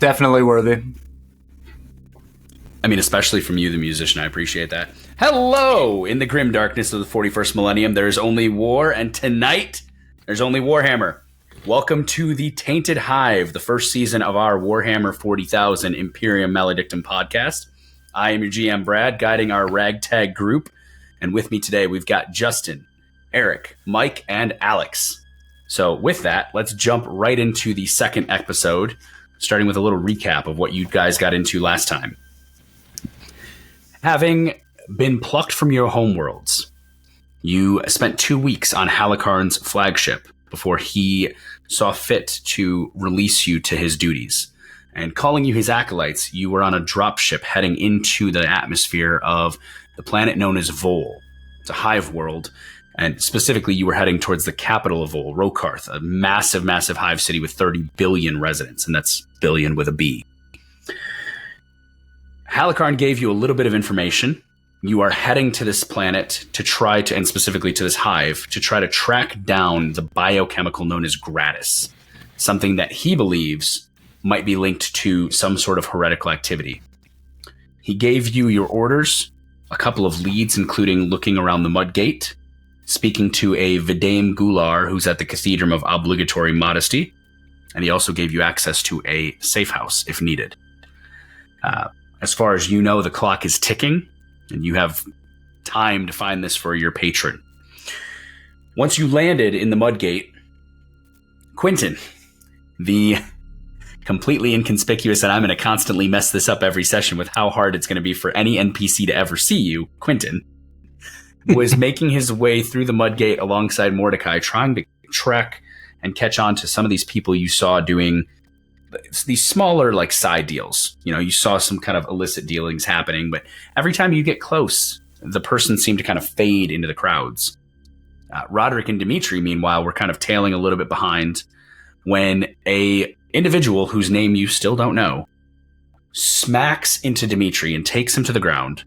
Definitely worthy. I mean, especially from you, the musician. I appreciate that. Hello! In the grim darkness of the 41st millennium, there is only war, and tonight, there's only Warhammer. Welcome to the Tainted Hive, the first season of our Warhammer 40,000 Imperium Maledictum podcast. I am your GM, Brad, guiding our ragtag group. And with me today, we've got Justin, Eric, Mike, and Alex. So with that, let's jump right into the second episode, starting with a little recap of what you guys got into last time. Having been plucked from your homeworlds, you spent 2 weeks on Halakarn's flagship before he saw fit to release you to his duties. And calling you his acolytes, you were on a dropship heading into the atmosphere of the planet known as Vol. It's a hive world, and specifically you were heading towards the capital of Vol, Rokarth, a massive, massive hive city with 30 billion residents, and that's billion with a B. Halakarn gave you a little bit of information. You are heading to this planet to try to, and specifically to this hive, to try to track down the biochemical known as Gratis, something that he believes might be linked to some sort of heretical activity. He gave you your orders, a couple of leads, including looking around the Mudgate, speaking to a Vidame Gular who's at the Cathedral of Obligatory Modesty, and he also gave you access to a safe house if needed. As far as you know, the clock is ticking, and you have time to find this for your patron. Once you landed in the Mudgate, Quentin, the completely inconspicuous, and I'm going to constantly mess this up every session with how hard it's going to be for any NPC to ever see you, Quentin, was making his way through the Mudgate alongside Mordecai, trying to track and catch on to some of these people you saw doing these smaller, like, side deals. You know, you saw some kind of illicit dealings happening, but every time you get close, the person seemed to kind of fade into the crowds. Roderick and Dimitri, meanwhile, were kind of tailing a little bit behind when a individual whose name you still don't know smacks into Dimitri and takes him to the ground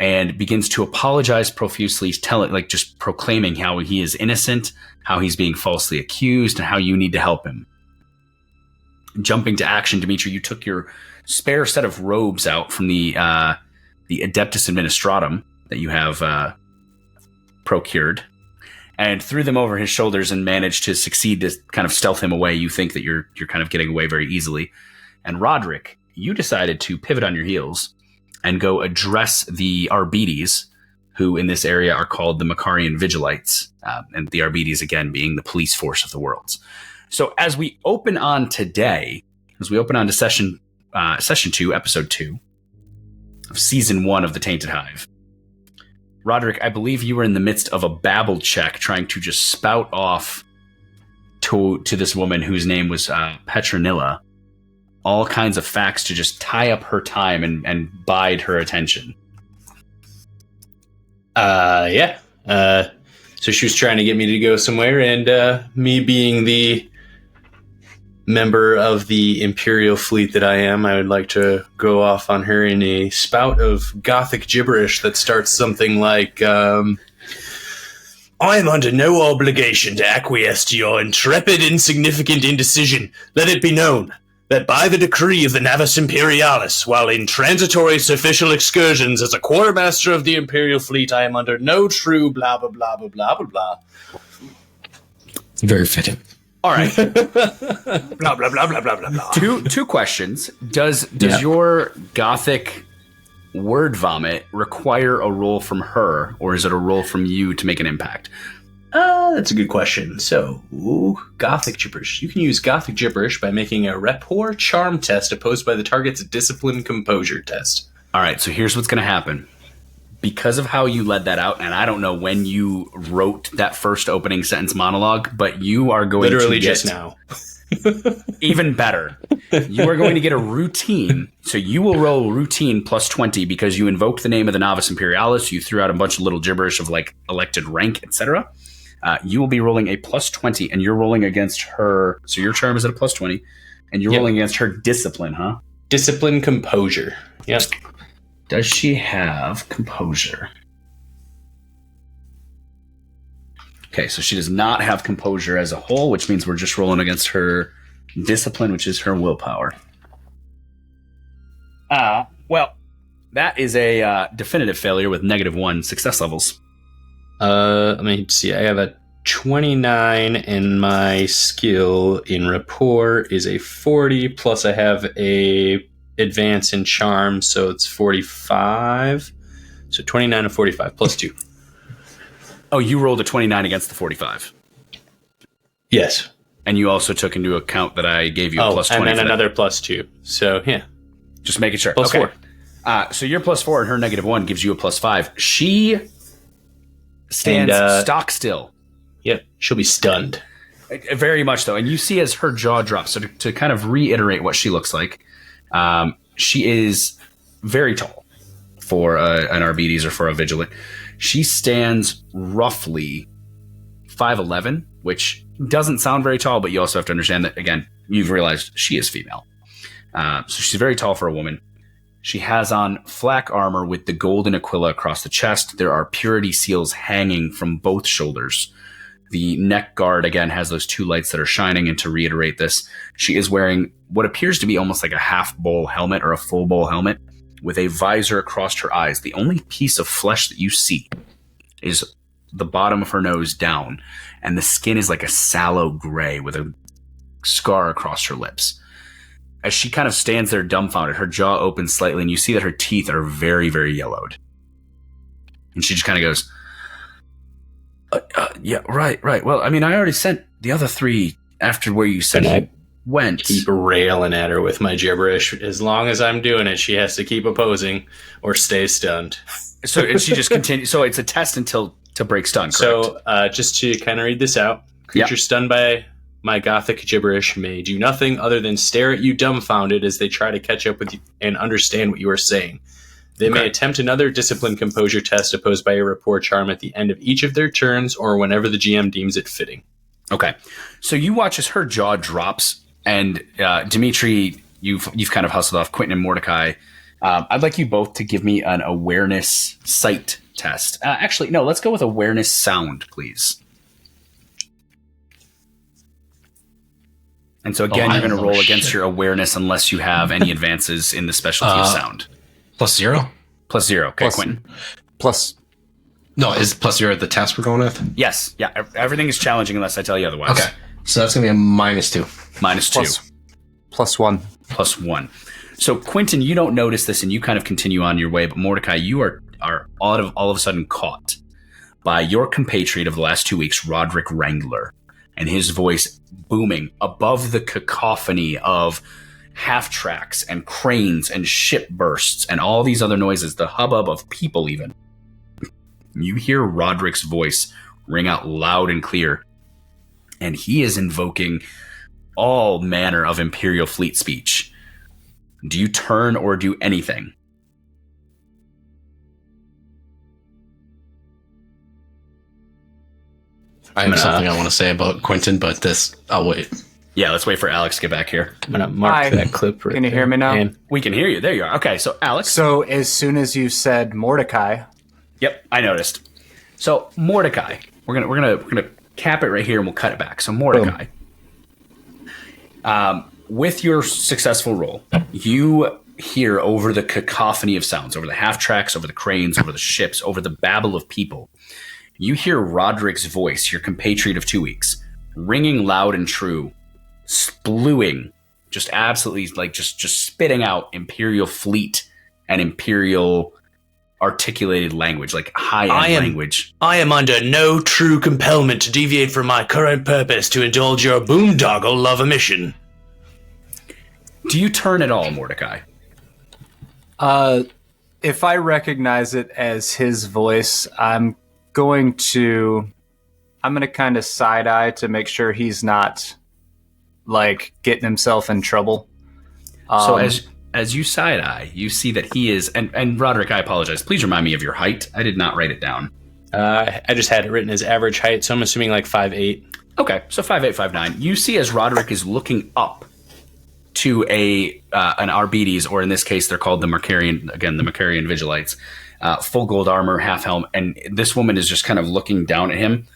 and begins to apologize profusely, just proclaiming how he is innocent, how he's being falsely accused, and how you need to help him. Jumping to action, Dimitri, you took your spare set of robes out from the Adeptus Administratum that you have procured and threw them over his shoulders and managed to succeed to kind of stealth him away. You think that you're kind of getting away very easily. And Roderick, you decided to pivot on your heels and go address the Arbites, who in this area are called the Macharian Vigilites, and the Arbites, again, being the police force of the worlds. So as we open on today, as we open on to session 2, episode 2 of season 1 of the Tainted Hive, Roderick, I believe you were in the midst of a babble check trying to just spout off to this woman whose name was Petronilla, all kinds of facts to just tie up her time and bide her attention. Yeah. So she was trying to get me to go somewhere, and me being the member of the Imperial fleet that I am, I would like to go off on her in a spout of Gothic gibberish that starts something like, I am under no obligation to acquiesce to your intrepid, insignificant indecision. Let it be known that by the decree of the Navis Imperialis, while in transitory official excursions as a quartermaster of the Imperial fleet, I am under no true blah, blah, blah, blah, blah, blah, blah. Very fitting. All right. Blah, blah, blah, blah, blah, blah, blah. Two questions. Does your Gothic word vomit require a roll from her, or is it a roll from you to make an impact? That's a good question. So, Gothic gibberish. You can use Gothic gibberish by making a rapport charm test opposed by the target's discipline composure test. All right, so here's what's going to happen. Because of how you led that out, and I don't know when you wrote that first opening sentence monologue, but you are going literally to get... just now. Even better. You are going to get a routine. So you will roll routine plus 20 because you invoked the name of the Navis Imperialis. You threw out a bunch of little gibberish of like elected rank, etc. You will be rolling a plus 20, and you're rolling against her. So your charm is at a plus 20, and you're rolling against her discipline, huh? Discipline composure. Yep. Does she have composure? Okay, so she does not have composure as a whole, which means we're just rolling against her discipline, which is her willpower. that is a definitive failure with -1 success levels. Let me see. I have a 29, and my skill in rapport is a 40. Plus, I have a advance in charm, so it's 45. So 29 and 45 plus 2. Oh, you rolled a 29 against the 45. Yes. And you also took into account that I gave you a plus 20. And then another plus 2. So, yeah. Just making sure. Plus 4. So your plus 4 and her -1 gives you a plus 5. She stands stock still. Yep. She'll be stunned. Very much so. And you see as her jaw drops, so to kind of reiterate what she looks like, she is very tall for an Arbites or for a Vigilant. She stands roughly 5'11", which doesn't sound very tall, but you also have to understand that, again, you've realized she is female. So she's very tall for a woman. She has on flak armor with the golden aquila across the chest. There are purity seals hanging from both shoulders. The neck guard, again, has those 2 lights that are shining. And to reiterate this, she is wearing what appears to be almost like a half bowl helmet or a full bowl helmet with a visor across her eyes. The only piece of flesh that you see is the bottom of her nose down, and the skin is like a sallow gray with a scar across her lips. As she kind of stands there dumbfounded, her jaw opens slightly, and you see that her teeth are very, very yellowed. And she just kind of goes, yeah, right. Well, I mean, I already sent the other 3 after where you said he went. Keep railing at her with my gibberish. As long as I'm doing it, she has to keep opposing or stay stunned. So she just continues. So it's a test until to break stun, correct? So just to kind of read this out, creature stunned by my gothic gibberish may do nothing other than stare at you dumbfounded as they try to catch up with you and understand what you are saying. They may attempt another discipline composure test opposed by a rapport charm at the end of each of their turns or whenever the GM deems it fitting. Okay. So you watch as her jaw drops, and Dimitri, you've kind of hustled off Quentin and Mordecai. I'd like you both to give me an awareness sight test. Actually, no, let's go with awareness sound, please. And so again, you're going to roll against your awareness unless you have any advances in the specialty of sound. +0? +0. Okay, Quentin. No, is +0 the test we're going with? Yes. Yeah. Everything is challenging unless I tell you otherwise. Okay. So that's going to be a -2. -2. +1. +1. So Quentin, you don't notice this and you kind of continue on your way, but Mordecai, you are all of a sudden caught by your compatriot of the last 2 weeks, Roderick Wrangler, and his voice booming above the cacophony of half-tracks and cranes and ship bursts and all these other noises, the hubbub of people even. You hear Roderick's voice ring out loud and clear, and he is invoking all manner of Imperial fleet speech. Do you turn or do anything? I have something I want to say about Quentin, but I'll wait. Yeah, let's wait for Alex to get back here. I'm going to mark that clip right Can you hear me now? And we can hear you. There you are. Okay, so Alex. So as soon as you said Mordecai. Yep, I noticed. So Mordecai, we're gonna cap it right here and we'll cut it back. So Mordecai, with your successful roll, you hear over the cacophony of sounds, over the half tracks, over the cranes, over the ships, over the babble of people. You hear Roderick's voice, your compatriot of 2 weeks, ringing loud and true, splewing, just absolutely like just spitting out Imperial fleet and Imperial articulated language, like high-end language. I am under no true compellment to deviate from my current purpose to indulge your boondoggle love a mission. Do you turn at all, Mordecai? If I recognize it as his voice, I'm going to kind of side eye to make sure he's not like getting himself in trouble. So as you side eye, you see that he is, and Roderick, I apologize. Please remind me of your height. I did not write it down. I just had it written as average height, so I'm assuming like 5'8". Okay, so 5'8", 5'9". You see as Roderick is looking up to an Arbites, or in this case, they're called the Macharian Vigilites, full gold armor, half helm, and this woman is just kind of looking down at him.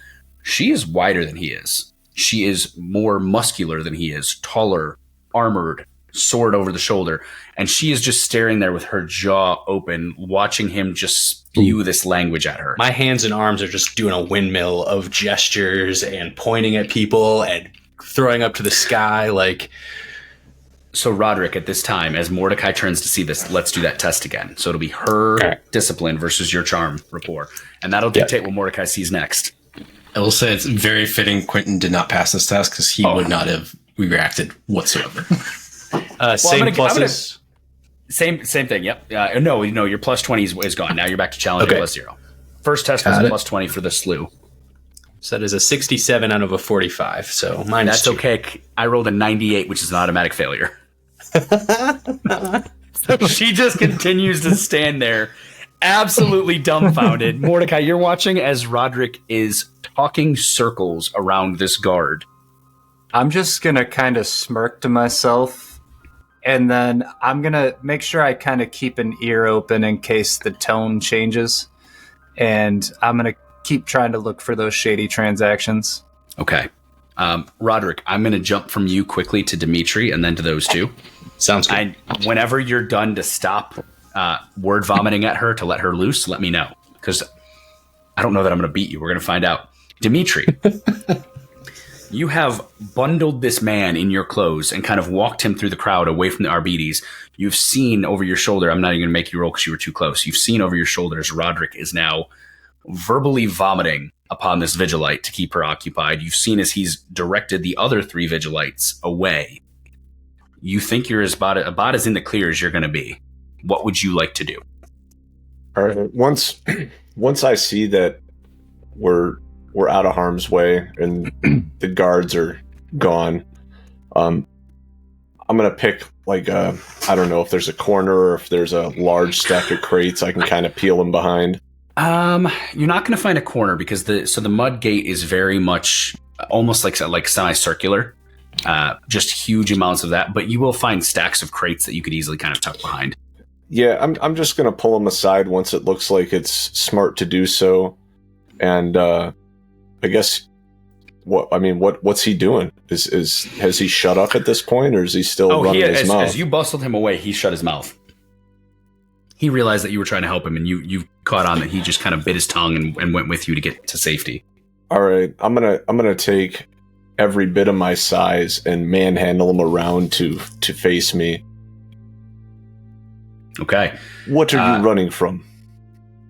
She is wider than he is. She is more muscular than he is, taller, armored, sword over the shoulder, and she is just staring there with her jaw open, watching him just spew this language at her. My hands and arms are just doing a windmill of gestures and pointing at people and throwing up to the sky like... So Roderick, at this time, as Mordecai turns to see this, let's do that test again. So it'll be her discipline versus your charm rapport. And that'll dictate what Mordecai sees next. I will say it's very fitting Quentin did not pass this test because he would not have reacted whatsoever. Same pluses. Same thing, yep. No, your plus 20 is gone. Now you're back to challenge plus 0. First test was a plus 20 for the slew. So that is a 67 out of a 45. So that's okay. I rolled a 98, which is an automatic failure. So she just continues to stand there, absolutely dumbfounded. Mordecai, you're watching as Roderick is talking circles around this guard. I'm just going to kind of smirk to myself, and then I'm going to make sure I kind of keep an ear open in case the tone changes. And I'm going to keep trying to look for those shady transactions. Okay. Roderick, I'm going to jump from you quickly to Dimitri and then to those two. Sounds good. Whenever you're done to stop word vomiting at her to let her loose, let me know. Because I don't know that I'm going to beat you. We're going to find out. Dimitri, you have bundled this man in your clothes and kind of walked him through the crowd away from the Arbites. You've seen over your shoulder, I'm not even going to make you roll because you were too close. You've seen over your shoulders Roderick is now verbally vomiting upon this Vigilite to keep her occupied. You've seen as he's directed the other 3 Vigilites away. You think you're about as in the clear as you're going to be. What would you like to do? All right. Once I see that we're out of harm's way and the guards are gone, I'm gonna pick I don't know if there's a corner or if there's a large stack of crates I can kind of peel them behind. You're not going to find a corner because the mud gate is very much almost like semicircular. Just huge amounts of that, but you will find stacks of crates that you could easily kind of tuck behind. Yeah, I'm just gonna pull them aside once it looks like it's smart to do so, and I guess what's he doing? Has he shut up at this point, or is he still running his mouth? As you bustled him away, he shut his mouth. He realized that you were trying to help him, and you caught on that he just kind of bit his tongue and went with you to get to safety. All right, I'm gonna take every bit of my size and manhandle him around to face me. Okay. What are you running from?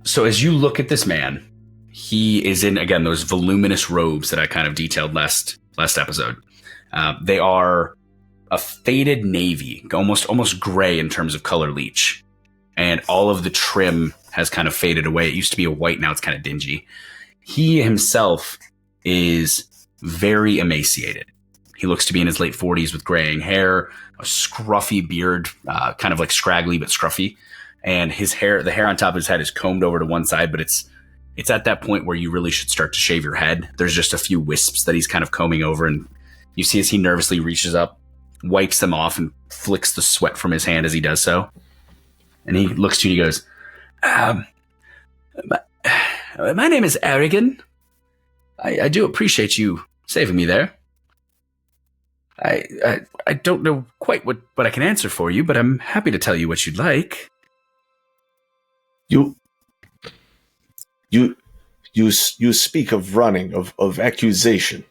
So as you look at this man, he is in, again, those voluminous robes that I kind of detailed last episode. They are a faded navy, almost gray in terms of color leach. And all of the trim has kind of faded away. It used to be a white, now it's kind of dingy. He himself is very emaciated. He looks to be in his late 40s with graying hair, a scruffy beard, kind of like scraggly but scruffy. And the hair on top of his head is combed over to one side, but it's at that point where you really should start to shave your head. There's just a few wisps that he's kind of combing over, and you see as he nervously reaches up, wipes them off, and flicks the sweat from his hand as he does so. And he looks to you and he goes, my name is Aragon. I do appreciate you saving me there. I don't know quite what I can answer for you, but I'm happy to tell you what you'd like. You speak of running, of accusation.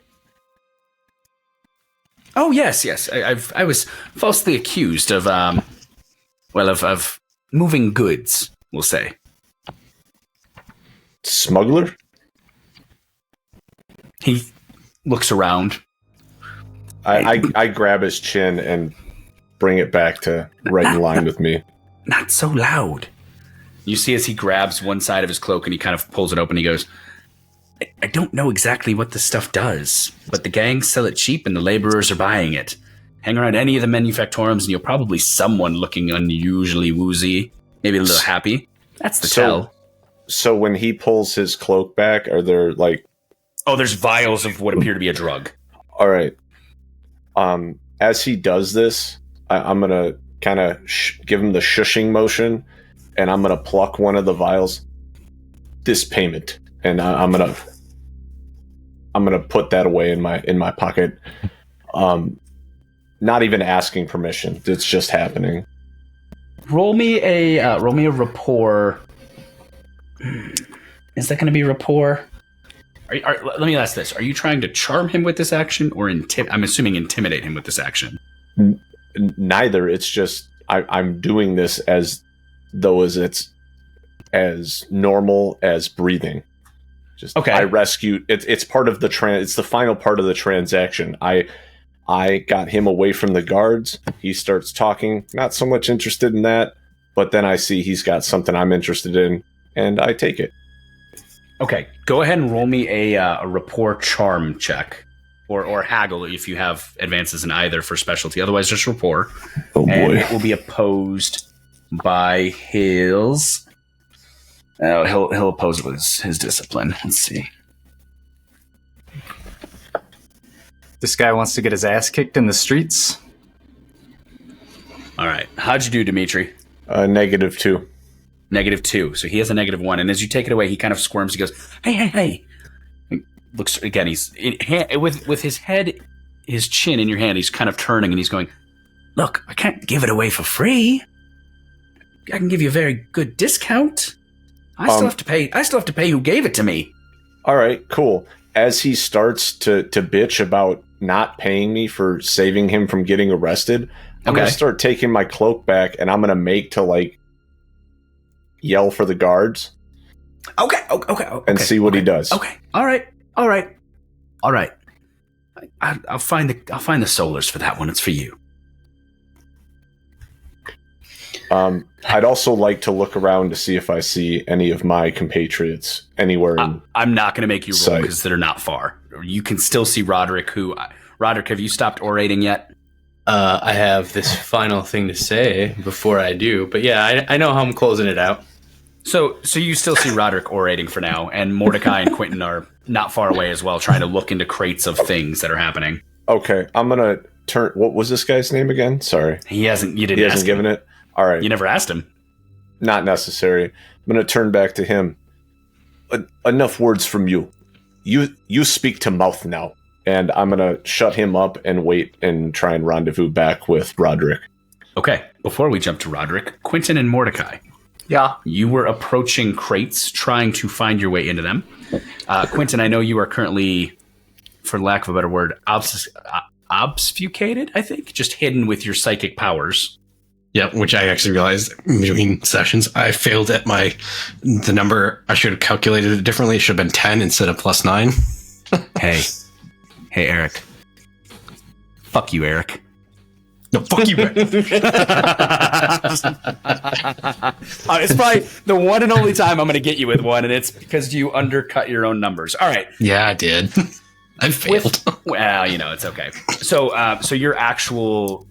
Oh yes. I was falsely accused of of moving goods, we'll say. Smuggler? He looks around. I grab his chin and bring it back to right in line with me. Not so loud. You see as he grabs one side of his cloak and he kind of pulls it open, he goes, I don't know exactly what this stuff does, but the gangs sell it cheap and the laborers are buying it. Hang around any of the manufactorums and you'll probably someone looking unusually woozy, maybe a little happy. That's the tell. So when he pulls his cloak back, are there there's vials of what appear to be a drug. All right. As he does this, I'm going to kind of give him the shushing motion, and I'm going to pluck one of the vials. This payment. And I'm going to put that away in my pocket. not even asking permission. It's just happening. Roll me a rapport. Is that going to be rapport? Let me ask this: are you trying to charm him with this action, or I'm assuming intimidate him with this action? Neither. It's just I'm doing this as though it's as normal as breathing. Just okay. I rescued. It's part of the It's the final part of the transaction. I got him away from the guards. He starts talking. Not so much interested in that, but then I see he's got something I'm interested in, and I take it. Okay, go ahead and roll me a rapport charm check, or haggle if you have advances in either for specialty. Otherwise, just rapport. Oh boy! And it will be opposed by his. He'll oppose it with his discipline. Let's see. This guy wants to get his ass kicked in the streets. All right, how'd you do, Dimitri? -2. -2. So he has a -1, and as you take it away, he kind of squirms. He goes, "Hey!" And looks again. He's with his head, his chin in your hand. He's kind of turning, and he's going, "Look, I can't give it away for free. I can give you a very good discount. I still have to pay who gave it to me." All right, cool. As he starts to bitch about not paying me for saving him from getting arrested, I'm going to start taking my cloak back, and I'm going to make to yell for the guards. Okay. And see what he does. Okay. All right. I'll find the solars for that one. It's for you. I'd also like to look around to see if I see any of my compatriots anywhere. I'm not going to make you roll because they're not far. You can still see Roderick. Roderick, have you stopped orating yet? I have this final thing to say before I do, but yeah, I know how I'm closing it out. So you still see Roderick orating for now, and Mordecai and Quentin are not far away as well, trying to look into crates of things that are happening. Okay, I'm gonna turn. What was this guy's name again? Sorry, he hasn't. You didn't. He hasn't given it. All right, you never asked him. Not necessary. I'm gonna turn back to him. Enough words from you. You speak to mouth now. And I'm going to shut him up and wait and try and rendezvous back with Roderick. Okay. Before we jump to Roderick, Quentin and Mordecai. Yeah. You were approaching crates, trying to find your way into them. Quentin, I know you are currently, for lack of a better word, obfuscated, I think. Just hidden with your psychic powers. Yep, which I actually realized between sessions. I failed at the number. I should have calculated it differently. It should have been 10 instead of +9. Hey, Eric. Fuck you, Eric. No, fuck you, Eric. It's probably the one and only time I'm going to get you with one, and it's because you undercut your own numbers. All right. Yeah, I did. I failed. Well, it's okay. So your actual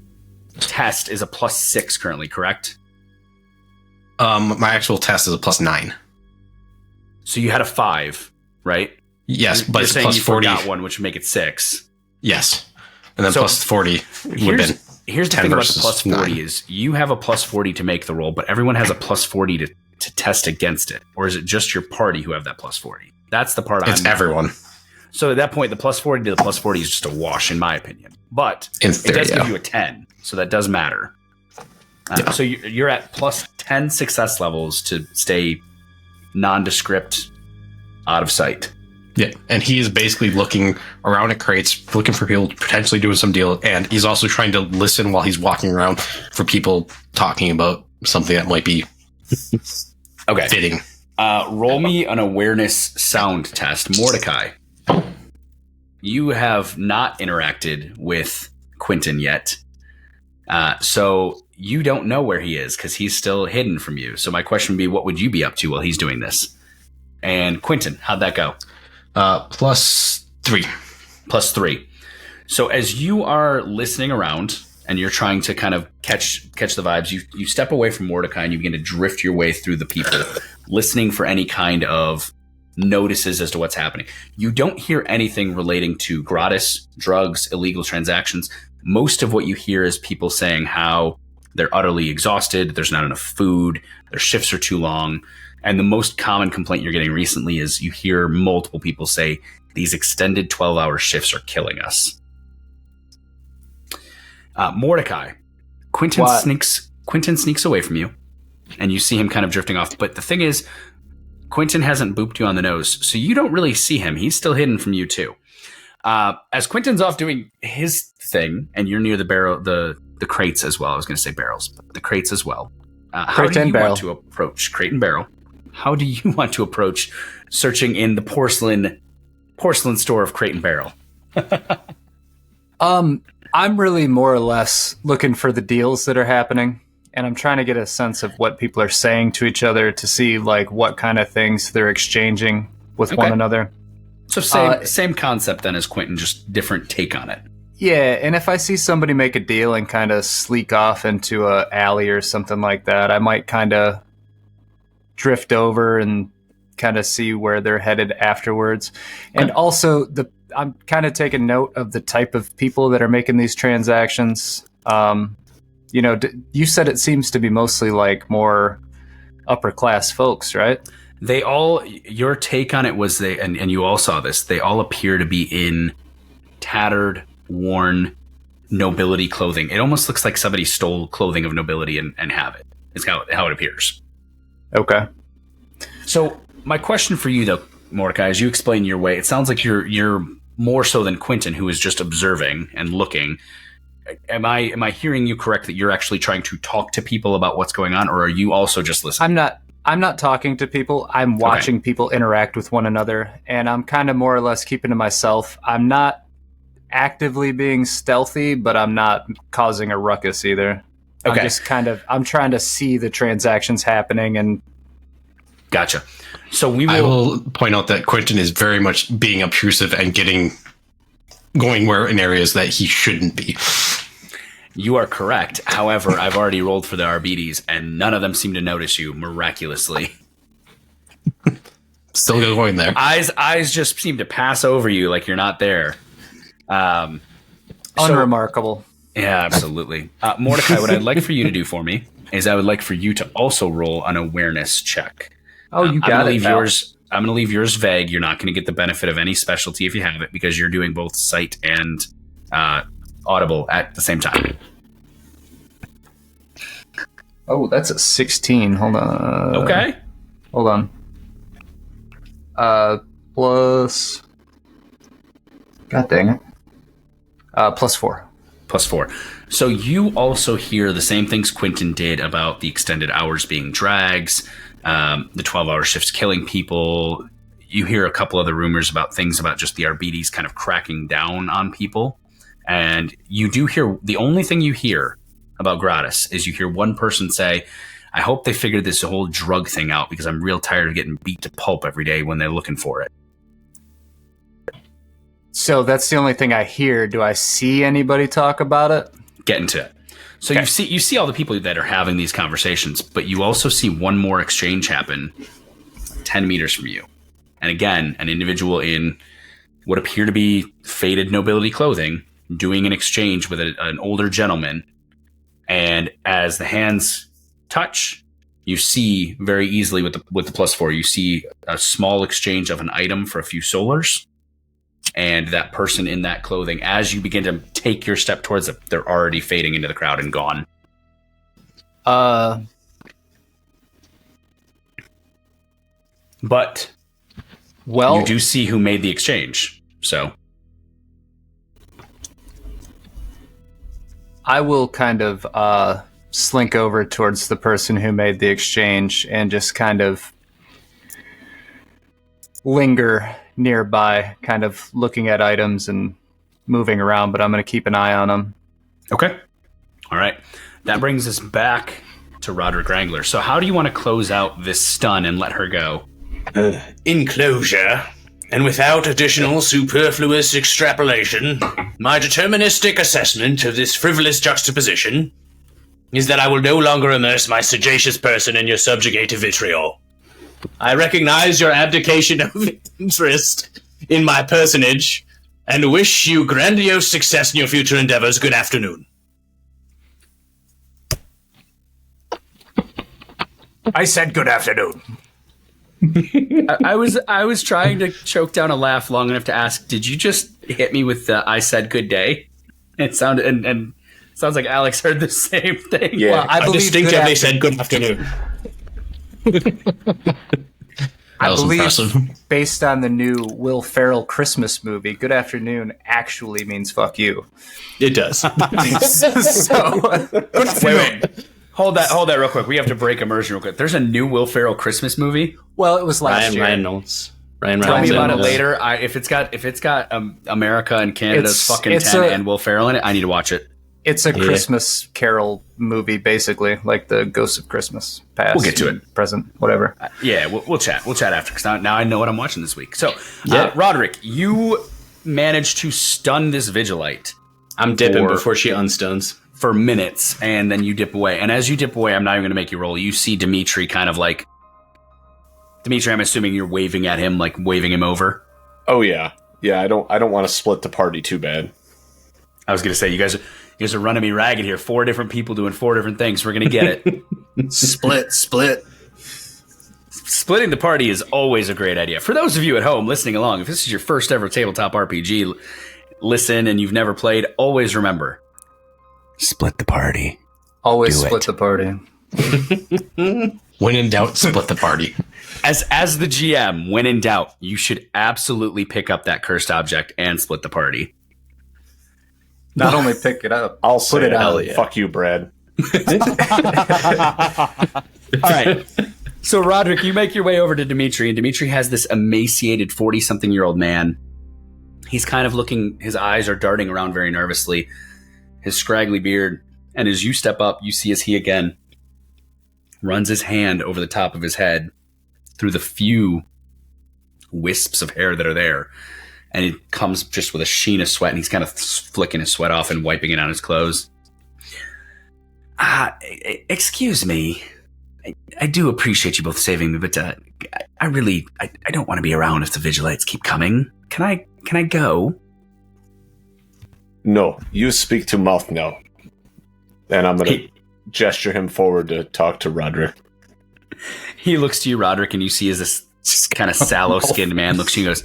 test is a +6 currently, correct? My actual test is a +9. So you had a 5, right? Yes, but it's saying +40. You forgot one, which would make it 6. Yes, and then +40 would have been. Here's the thing about the +40 is you have a +40 to make the roll, but everyone has a +40 to test against it. Or is it just your party who have that +40? That's the part It's everyone. So at that point, the +40 to the +40 is just a wash, in my opinion. But in theory, it does give you a 10, so that does matter. So you're at +10 success levels to stay nondescript, out of sight. Yeah, and he is basically looking around at crates, looking for people potentially doing some deal, and he's also trying to listen while he's walking around for people talking about something that might be fitting. Roll me an awareness sound test. Mordecai, you have not interacted with Quentin yet, so you don't know where he is because he's still hidden from you. So my question would be, what would you be up to while he's doing this? And Quentin, how'd that go? +3. +3. So as you are listening around and you're trying to kind of catch the vibes, you step away from Mordecai and you begin to drift your way through the people, listening for any kind of notices as to what's happening. You don't hear anything relating to Gratis, drugs, illegal transactions. Most of what you hear is people saying how they're utterly exhausted, there's not enough food, their shifts are too long. And the most common complaint you're getting recently is you hear multiple people say, these extended 12-hour shifts are killing us. Mordecai, Quentin What? sneaks away from you, and you see him kind of drifting off. But the thing is, Quentin hasn't booped you on the nose, so you don't really see him. He's still hidden from you too. As Quentin's off doing his thing, and you're near the crates as well. I was going to say barrels, but the crates as well. How do you want to approach crate and barrel? How do you want to approach searching in the porcelain store of Crate and Barrel? I'm really more or less looking for the deals that are happening, and I'm trying to get a sense of what people are saying to each other to see like what kind of things they're exchanging with one another. So same concept then as Quentin, just different take on it. Yeah, and if I see somebody make a deal and kind of sleek off into a alley or something like that, I might kind of drift over and kind of see where they're headed afterwards. And also, I'm kind of taking note of the type of people that are making these transactions. You said it seems to be mostly like more upper class folks, right? They all, your take on it was and you all saw this, they all appear to be in tattered, worn nobility clothing. It almost looks like somebody stole clothing of nobility and have it. It's how it appears. Okay. So my question for you though, Mordecai, as you explain your way, it sounds like you're more so than Quentin, who is just observing and looking. Am I hearing you correct that you're actually trying to talk to people about what's going on, or are you also just listening? I'm not talking to people. I'm watching people interact with one another, and I'm kind of more or less keeping to myself. I'm not actively being stealthy, but I'm not causing a ruckus either. Okay. I'm just I'm trying to see the transactions happening and. Gotcha. So I will point out that Quentin is very much being obtrusive and going in areas that he shouldn't be. You are correct. However, I've already rolled for the RBDs, and none of them seem to notice you miraculously. Still going there. Eyes just seem to pass over you like you're not there. Unremarkable. Yeah, absolutely. Mordecai, what I'd like for you to do for me is I would like for you to also roll an awareness check. Oh, you got it. I'm going to leave yours vague. You're not going to get the benefit of any specialty if you have it, because you're doing both sight and audible at the same time. Oh, that's a 16. Hold on. Okay. Hold on. Plus. God dang it. Plus 4. Plus 4. So you also hear the same things Quentin did about the extended hours being drags, the 12-hour shifts killing people. You hear a couple other rumors about things about just the RBDs kind of cracking down on people. And you do hear, the only thing you hear about Gratis is you hear one person say, I hope they figured this whole drug thing out, because I'm real tired of getting beat to pulp every day when they're looking for it. So that's the only thing I hear. Do I see anybody talk about it? Get into it. So Okay. you see all the people that are having these conversations, but you also see one more exchange happen 10 meters from you. And again, an individual in what appear to be faded nobility clothing doing an exchange with an older gentleman. And as the hands touch, you see very easily with the plus 4, you see a small exchange of an item for a few solars. And that person in that clothing, as you begin to take your step towards it, they're already fading into the crowd and gone. But you do see who made the exchange. So I will kind of slink over towards the person who made the exchange and just kind of linger nearby, kind of looking at items and moving around, but I'm going to keep an eye on them. Okay. All right. That brings us back to Roderick Wrangler. So how do you want to close out this stun and let her go? In closure, and without additional superfluous extrapolation, my deterministic assessment of this frivolous juxtaposition is that I will no longer immerse my sagacious person in your subjugative vitriol. I recognize your abdication of interest in my personage and wish you grandiose success in your future endeavors. Good afternoon. I said good afternoon. I was trying to choke down a laugh long enough to ask, did you just hit me with the I said good day? It sounded Sounds like Alex heard the same thing. Yeah. Well, I believe distinctively said good afternoon. That was believe impressive. based on the new Will Ferrell Christmas movie, good afternoon actually means fuck you. It does. So, Wait. Hold that real quick. We have to break immersion real quick. There's a new Will Ferrell Christmas movie. well, it was last year. Ryan Reynolds. Ryan Tell me Reynolds about it and, later. If it's got America and Canada's It's- fucking it's 10 a- and Will Ferrell in it, I need to watch it. It's a Christmas Carol movie, basically, like the Ghosts of Christmas Past. We'll get to it. Present, whatever. Yeah, we'll chat. We'll chat after, because now I know what I'm watching this week. So, Roderick, you managed to stun this Vigilite I'm dipping Or- before she unstuns. for minutes, and then you dip away. And as you dip away, I'm not even going to make you roll. You see Dimitri kind of like... Dimitri, I'm assuming you're waving at him, like waving him over. Oh yeah. Yeah, I don't want to split the party too bad. I was going to say, you guys are running me ragged here. 4 different people doing 4 different things. We're going to get it. Split. Splitting the party is always a great idea. For those of you at home listening along, if this is your first ever tabletop RPG, listen and you've never played, always remember, split the party. Always Do split it. the party. When in doubt, split the party. As the GM, when in doubt, you should absolutely pick up that cursed object and split the party. Not only pick it up, I'll put say it out. yeah. Fuck you, Brad. All right. So, Roderick, you make your way over to Dimitri, and Dimitri has this emaciated 40-something-year-old man. He's kind of looking, his eyes are darting around very nervously, his scraggly beard. And as you step up, you see as he again runs his hand over the top of his head through the few wisps of hair that are there. And it comes just with a sheen of sweat, and he's kind of flicking his sweat off and wiping it on his clothes. Excuse me. I do appreciate you both saving me, but I don't want to be around if the Vigilites keep coming. Can I go? No, you speak to mouth now. And I'm going to gesture him forward to talk to Roderick. He looks to you, Roderick, and you see as this kind of sallow-skinned man looks to you and goes,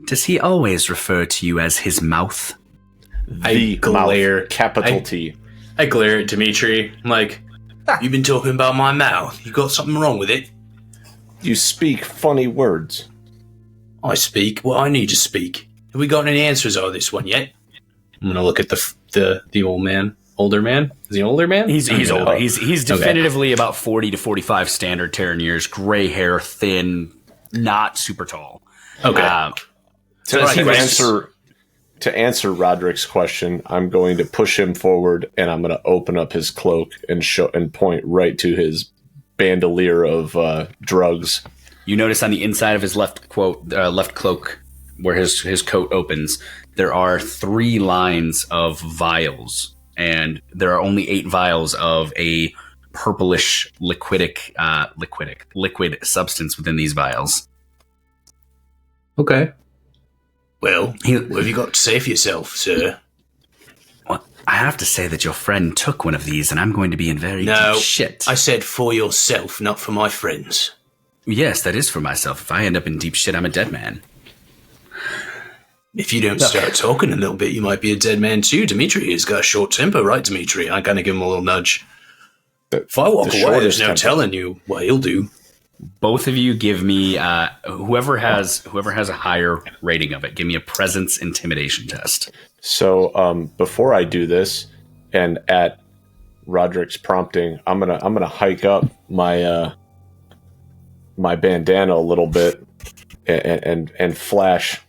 does he always refer to you as his mouth? The glare. mouth, capital T. I glare at Dimitri. I'm like, you've been talking about my mouth. You got something wrong with it? You speak funny words. I speak what I need to speak. Have we got any answers out of this one yet? I'm going to look at the old man. Older man? Is he an older man? He's Okay. older. He's definitively about 40 to 45 standard Terran years. Gray hair, thin, not super tall. Okay. To answer Roderick's question, I'm going to push him forward, and I'm going to open up his cloak and point right to his bandolier of drugs. You notice on the inside of his left cloak, where his coat opens, there are 3 lines of vials, and there are only 8 vials of a purplish liquid substance within these vials. Okay. Well, what have you got to say for yourself, sir? Well, I have to say that your friend took one of these, and I'm going to be in very No, deep shit. I said for yourself, not for my friends. Yes, that is for myself. If I end up in deep shit, I'm a dead man. If you don't start talking a little bit, you might be a dead man too. Dimitri has got a short temper, right, Dimitri? I kind of give him a little nudge. If I walk away, there's no telling you what he'll do. Both of you give me whoever has a higher rating of it. Give me a presence intimidation test. So before I do this, and at Roderick's prompting, I'm gonna hike up my my bandana a little bit and flash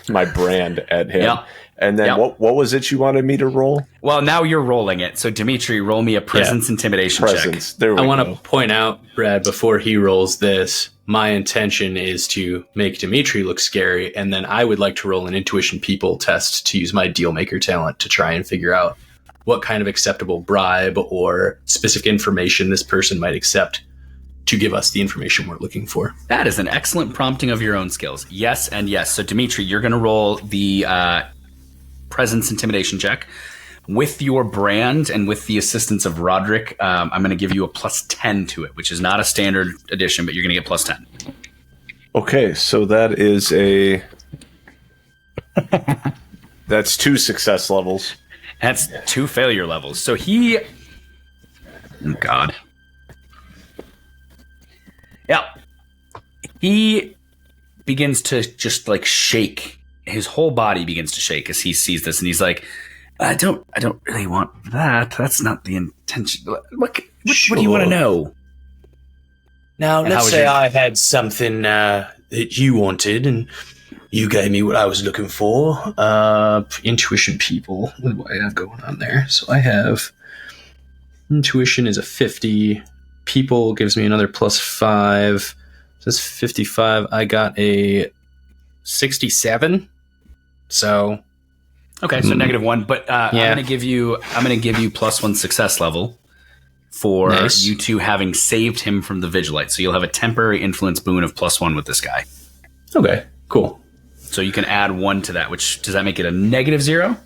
my brand at him. Yep. And then what was it you wanted me to roll? Well, now you're rolling it. So Dimitri, roll me a presence intimidation Presence. check. There we I go. want to point out, Brad, before he rolls this, my intention is to make Dimitri look scary, and then I would like to roll an intuition people test to use my deal maker talent to try and figure out what kind of acceptable bribe or specific information this person might accept to give us the information we're looking for. That is an excellent prompting of your own skills. Yes and yes. So Dimitri, you're going to roll the presence intimidation check. With your brand and with the assistance of Roderick, I'm going to give you a plus 10 to it, which is not a standard addition, but you're going to get plus 10. Okay, so that is that's 2 success levels. That's 2 failure levels. So he... Oh, God. Yeah. He begins to just, like, shake. His whole body begins to shake as he sees this, and he's like, I don't really want that. That's not the intention. What do you want to know? Now, And how let's was say your- I had something that you wanted, and you gave me what I was looking for. Intuition people. What do I have going on there? So I have... Intuition is a 50. People gives me another +5. So that's 55. I got a 67. So... Okay, so -1, but Yeah. I'm gonna give you +1 success level for Nice. you two having saved him from the Vigilite. So you'll have a temporary influence boon of +1 with this guy. Okay, cool. So you can add 1 to that, which does that make it a -0?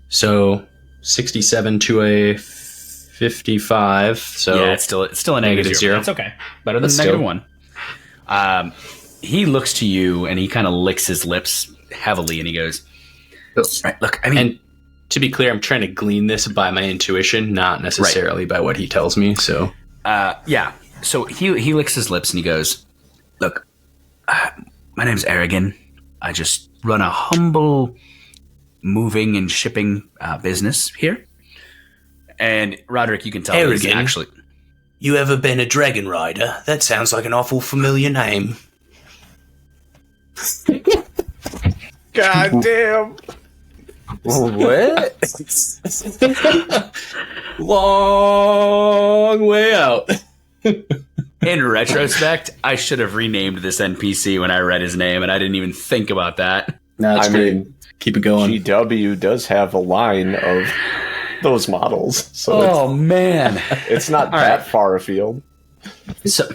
So 67 to a 55. So yeah, it's still a negative -0. zero. That's okay. Better than But still. -1. He looks to you and he kind of licks his lips heavily and he goes, right, look, I mean, And to be clear, I'm trying to glean this by my intuition, not necessarily by what he tells me. So yeah. So he licks his lips and he goes, look, my name's Aragon. I just run a humble moving and shipping business here. And Roderick, you can tell he's Aragon? actually... you ever been a dragon rider? That sounds like an awful familiar name. God damn. What? Long way out. In retrospect, I should have renamed this NPC when I read his name, and I didn't even think about that. No, it's I great. mean, Keep it going. GW does have a line of those models, so Oh, man. it's not that far afield. So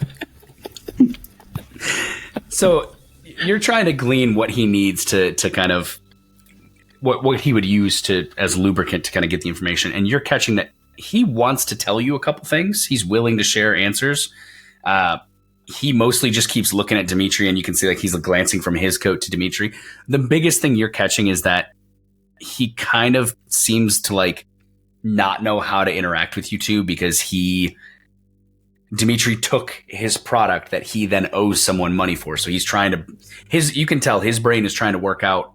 you're trying to glean what he needs to kind of what he would use to as lubricant to kind of get the information, and you're catching that he wants to tell you a couple things. He's willing to share answers. He mostly just keeps looking at Dimitri, and you can see like he's glancing from his coat to Dimitri. The biggest thing you're catching is that he kind of seems to like not know how to interact with you two because Dimitri took his product that he then owes someone money for. So he's trying to you can tell his brain is trying to work out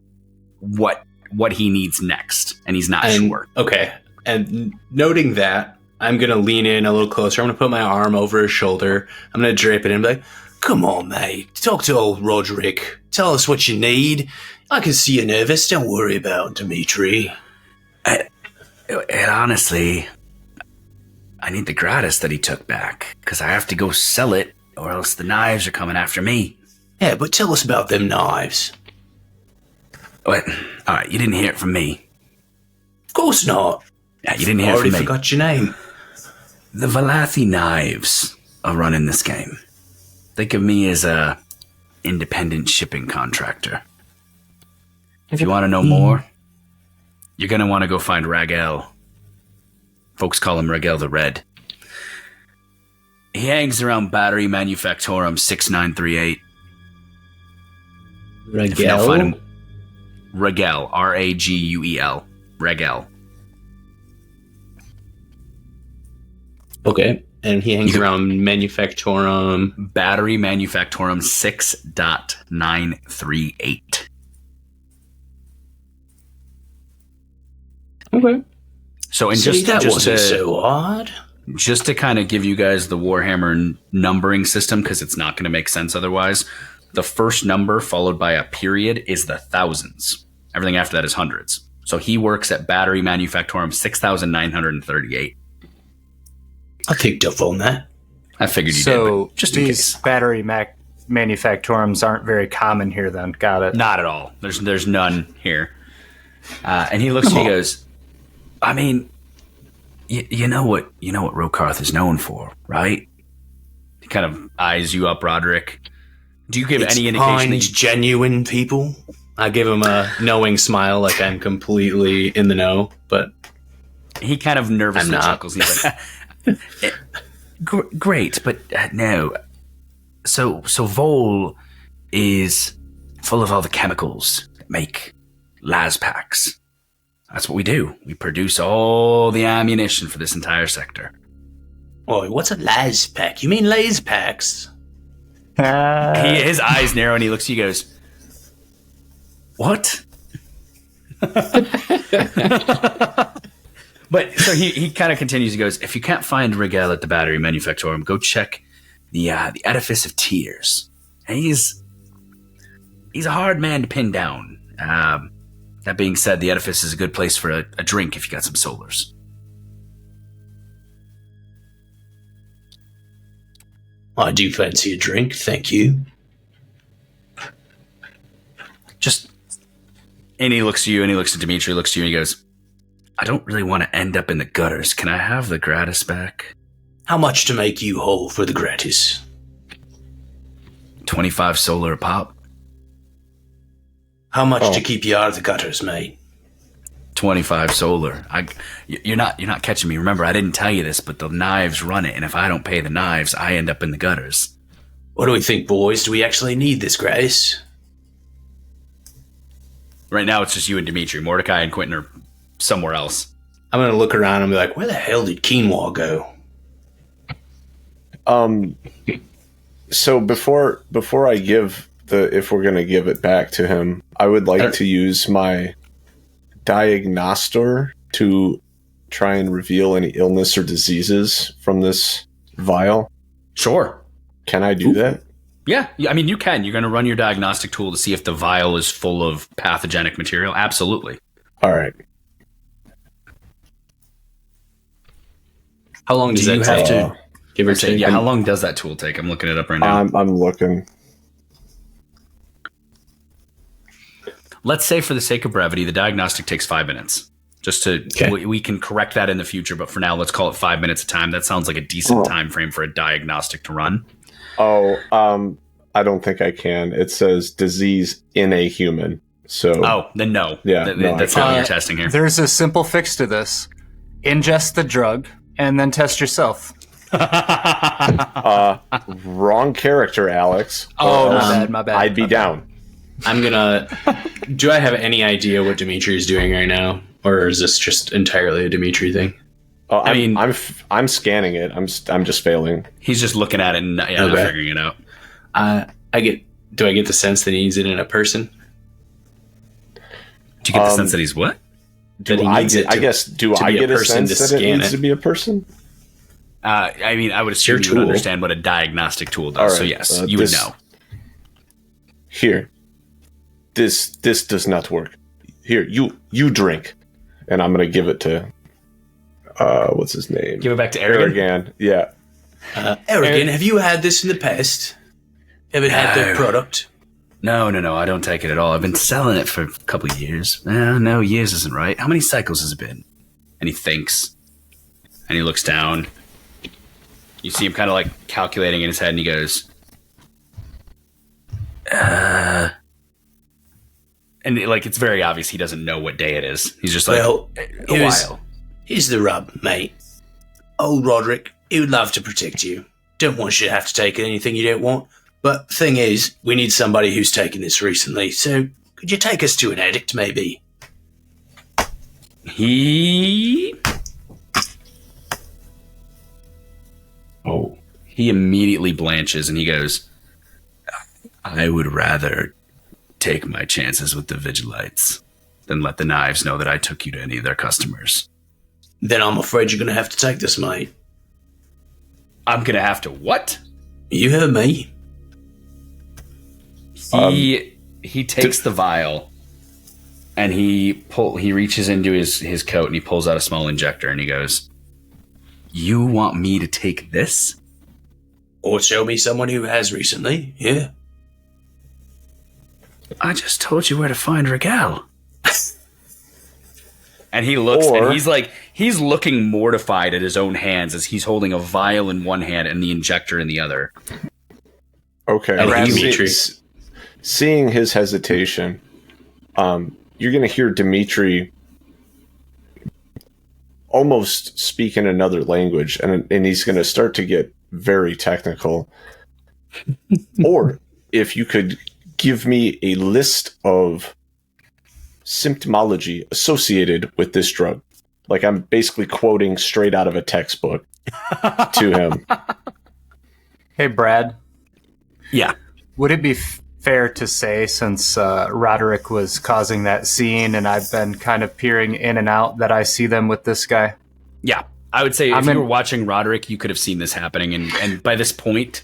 what he needs next, and he's not sure. Okay. And noting that, I'm going to lean in a little closer. I'm going to put my arm over his shoulder. I'm going to drape it in and be like, come on, mate. Talk to old Roderick. Tell us what you need. I can see you're nervous. Don't worry about Dimitri. And honestly, I need the Gratis that he took back because I have to go sell it or else the knives are coming after me. Yeah, but tell us about them knives. But, all right, you didn't hear it from me. Of course not. Yeah, you didn't I hear it already from me. forgot your name. The Valathi knives are running this game. Think of me as a independent shipping contractor. If you want to know more, you're going to want to go find Ragel. Folks call him Ragel the Red. He hangs around Battery Manufactorum 6938. If you don't find him, Ragel, R-A-G-U-E-L. Ragel. Okay. And he hangs around Manufactorum. Battery Manufactorum 6.938. Okay. So, and See, that just wasn't to, so hard. just to kind of give you guys the Warhammer numbering system, because it's not going to make sense otherwise, the first number followed by a period is the thousands. Everything after that is hundreds. So he works at Battery Manufactorum 6,938. I picked up on that. I figured you did, So but just in these case. battery manufactorums aren't very common here then. Got it. Not at all. There's none here. And he looks at you and goes, I mean, you know what Rokarth is known for, right? He kind of eyes you up, Roderick. Do you give any indication that Pines, genuine people. I give him a knowing smile, like I'm completely in the know, but he kind of nervously I'm not. chuckles. He's like, great, but no. So Vol is full of all the chemicals that make las packs. That's what we do. We produce all the ammunition for this entire sector. Oi, what's a las pack? You mean lays packs? His eyes narrow and he looks at you and goes, what? But so he kind of continues. He goes, if you can't find Rigel at the battery manufactorum, go check the edifice of tears. And he's a hard man to pin down. That being said, the edifice is a good place for a drink if you got some solars. I do fancy a drink, thank you. And he looks at you, and he looks at Dimitri, looks at you, and he goes, I don't really want to end up in the gutters. Can I have the Gratis back? How much to make you whole for the Gratis? 25 solar a pop. How much to keep you out of the gutters, mate? 25 solar. You're not catching me. Remember, I didn't tell you this, but the knives run it, and if I don't pay the knives, I end up in the gutters. What do we think, boys? Do we actually need this Gratis? Right now, it's just you and Dimitri. Mordecai and Quentin are somewhere else. I'm going to look around and be like, where the hell did Quinoa go? So before I give if we're going to give it back to him, I would like to use my diagnostor to try and reveal any illness or diseases from this vial. Sure. Can I do that? Yeah, I mean, you can. You're going to run your diagnostic tool to see if the vial is full of pathogenic material. Absolutely. All right. How long do you have to give or take? Yeah, how long does that tool take? I'm looking it up right now. I'm looking. Let's say for the sake of brevity, the diagnostic takes 5 minutes. Just to, we can correct that in the future, but for now, let's call it 5 minutes of time. That sounds like a decent time frame for a diagnostic to run. I don't think I can. It says disease in a human. So then no. Yeah, that's not what you're testing here. There's a simple fix to this. Ingest the drug and then test yourself. Wrong character, Alex. My bad. I'd be down. I'm gonna. Do I have any idea what Dimitri is doing right now, or is this just entirely a Dimitri thing? I'm scanning it. I'm just failing. He's just looking at it and not figuring it out. Do I get the sense that he needs it in a person? Do you get the sense that he's what? That he needs it. I guess. Do I get a sense that it needs to be a person? I mean, I would assume you would understand what a diagnostic tool does. Right, so yes, you would know. Here. This does not work. Here, you drink. And I'm going to give it to, what's his name? Give it back to Aragon? Aragon, yeah. Aragon, have you had this in the past? Have it had the product? No, I don't take it at all. I've been selling it for a couple of years. No, years isn't right. How many cycles has it been? And he thinks. And he looks down. You see him kind of like calculating in his head, and he goes, and like it's very obvious he doesn't know what day it is. He's just like, a while. Here's the rub, mate. Old Roderick, he would love to protect you. Don't want you to have to take anything you don't want. But the thing is, we need somebody who's taken this recently. So could you take us to an addict, maybe? He immediately blanches and he goes, I would rather take my chances with the Vigilites than let the knives know that I took you to any of their customers. Then I'm afraid you're going to have to take this, mate. I'm going to have to what? You heard me. He takes the vial and he reaches into his coat and he pulls out a small injector and he goes, you want me to take this? Or show me someone who has recently, yeah. I just told you where to find Rigel. And he looks, and he's looking mortified at his own hands as he's holding a vial in one hand and the injector in the other. Okay. Dimitri. Seeing his hesitation, you're going to hear Dimitri almost speak in another language, and he's going to start to get very technical. Or if you could give me a list of symptomology associated with this drug. Like I'm basically quoting straight out of a textbook to him. Hey, Brad. Yeah. Would it be fair to say, since Roderick was causing that scene and I've been kind of peering in and out, that I see them with this guy? Yeah. I would say if you were watching Roderick, you could have seen this happening. And by this point,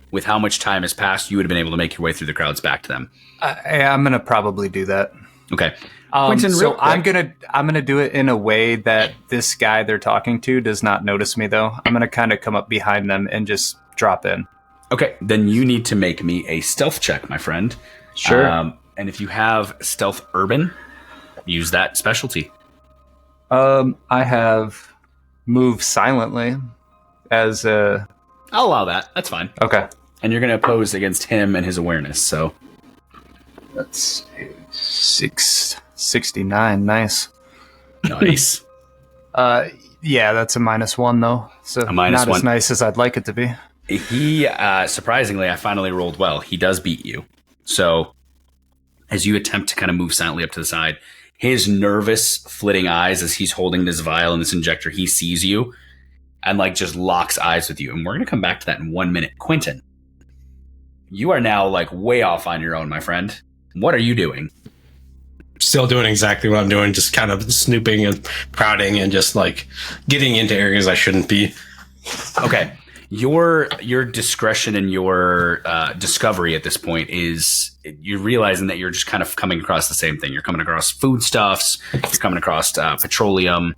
with how much time has passed, you would have been able to make your way through the crowds back to them. I'm going to probably do that. Okay. Quentin, so I'm gonna do it in a way that this guy they're talking to does not notice me, though. I'm gonna kind of come up behind them and just drop in. Okay, then you need to make me a stealth check, my friend. Sure. And if you have stealth urban, use that specialty. I have move silently as a. I'll allow that. That's fine. Okay. And you're going to oppose against him and his awareness. So that's 669. Nice. Nice. Yeah, that's a -1 though. So not as nice as I'd like it to be. He, surprisingly, I finally rolled well. He does beat you. So as you attempt to kind of move silently up to the side, his nervous, flitting eyes as he's holding this vial and this injector, he sees you and like just locks eyes with you. And we're going to come back to that in 1 minute. Quentin, you are now like way off on your own, my friend. What are you doing? Still doing exactly what I'm doing, just kind of snooping and prowling and just like getting into areas I shouldn't be. Okay. Your discretion and your discovery at this point is you're realizing that you're just kind of coming across the same thing. You're coming across foodstuffs. You're coming across promethium,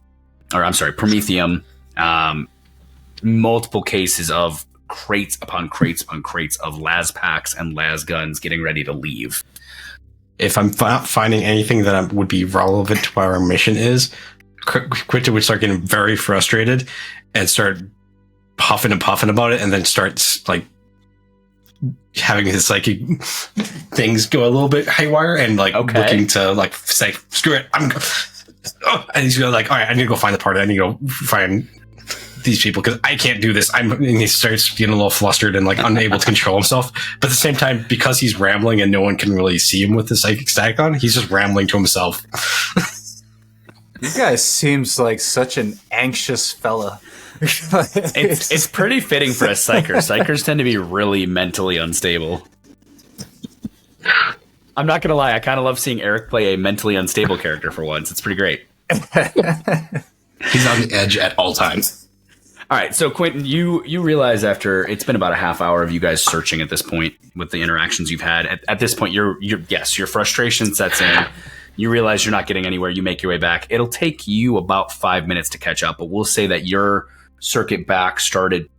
multiple cases of crates upon crates upon crates of las packs and las guns getting ready to leave. If I'm not finding anything that would be relevant to what our mission is, Quinton would start getting very frustrated and start huffing and puffing about it, and then starts like having his psychic things go a little bit haywire and like looking to like say, screw it, and he's gonna like, all right, I need to go find the party. I need to go find these people because I can't do this. And he starts getting a little flustered and like unable to control himself. But at the same time, because he's rambling and no one can really see him with the psychic static on, he's just rambling to himself. You guys seems like such an anxious fella. It's pretty fitting for a psyker. Psykers tend to be really mentally unstable. I'm not gonna lie, I kind of love seeing Eric play a mentally unstable character for once. It's pretty great. He's on the edge at all times. All right, so Quentin, you realize after it's been about a half hour of you guys searching at this point with the interactions you've had. At this point, your frustration sets in. You realize you're not getting anywhere. You make your way back. It'll take you about 5 minutes to catch up, but we'll say that your circuit back started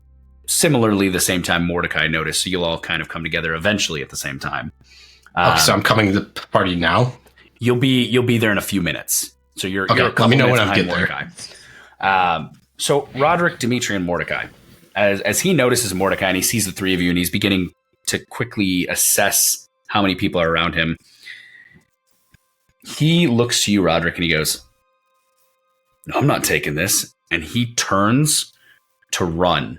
similarly the same time Mordecai noticed, so you'll all kind of come together eventually at the same time. Okay, so I'm coming to the party now? You'll be there in a few minutes. So you're a couple let me know minutes when I'm behind getting Mordecai. So Roderick, Dimitri, and Mordecai, as he notices Mordecai and he sees the three of you and he's beginning to quickly assess how many people are around him, he looks to you, Roderick, and he goes, "No, I'm not taking this." And he turns to run.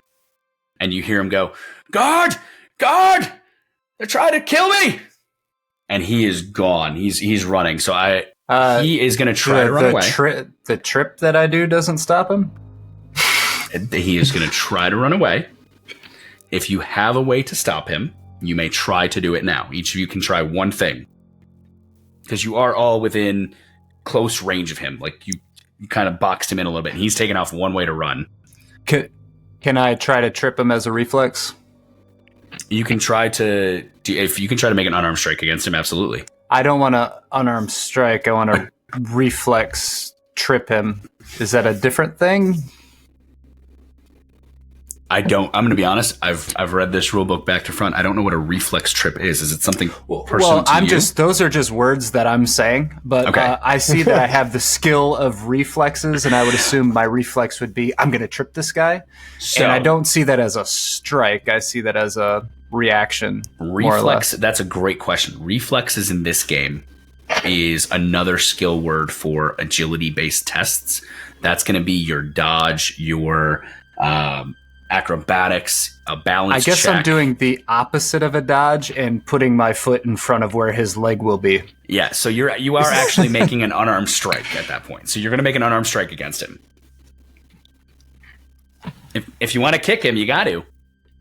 And you hear him go, "Guard! Guard! They're trying to kill me!" And he is gone. He's running. So he is going to try to run away. The trip that I do doesn't stop him? He is going to try to run away. If you have a way to stop him, you may try to do it now. Each of you can try one thing. Because you are all within close range of him. Like, you kind of boxed him in a little bit, and he's taken off one way to run. Can I try to trip him as a reflex? You can try to... If you can try to make an unarmed strike against him, absolutely. I don't want to unarmed strike. I want to reflex trip him. Is that a different thing? I don't. I'm going to be honest. I've read this rule book back to front. I don't know what a reflex trip is. Is it something personal to you? Those are just words that I'm saying. But okay. I see that I have the skill of reflexes, and I would assume my reflex would be, I'm going to trip this guy. And I don't see that as a strike. I see that as a reaction. Reflex, that's a great question. Reflexes in this game is another skill word for agility-based tests. That's going to be your dodge, your acrobatics, a balance I guess check. I'm doing the opposite of a dodge and putting my foot in front of where his leg will be. Yeah, so you are actually making an unarmed strike at that point. So you're going to make an unarmed strike against him. If you want to kick him, you got to.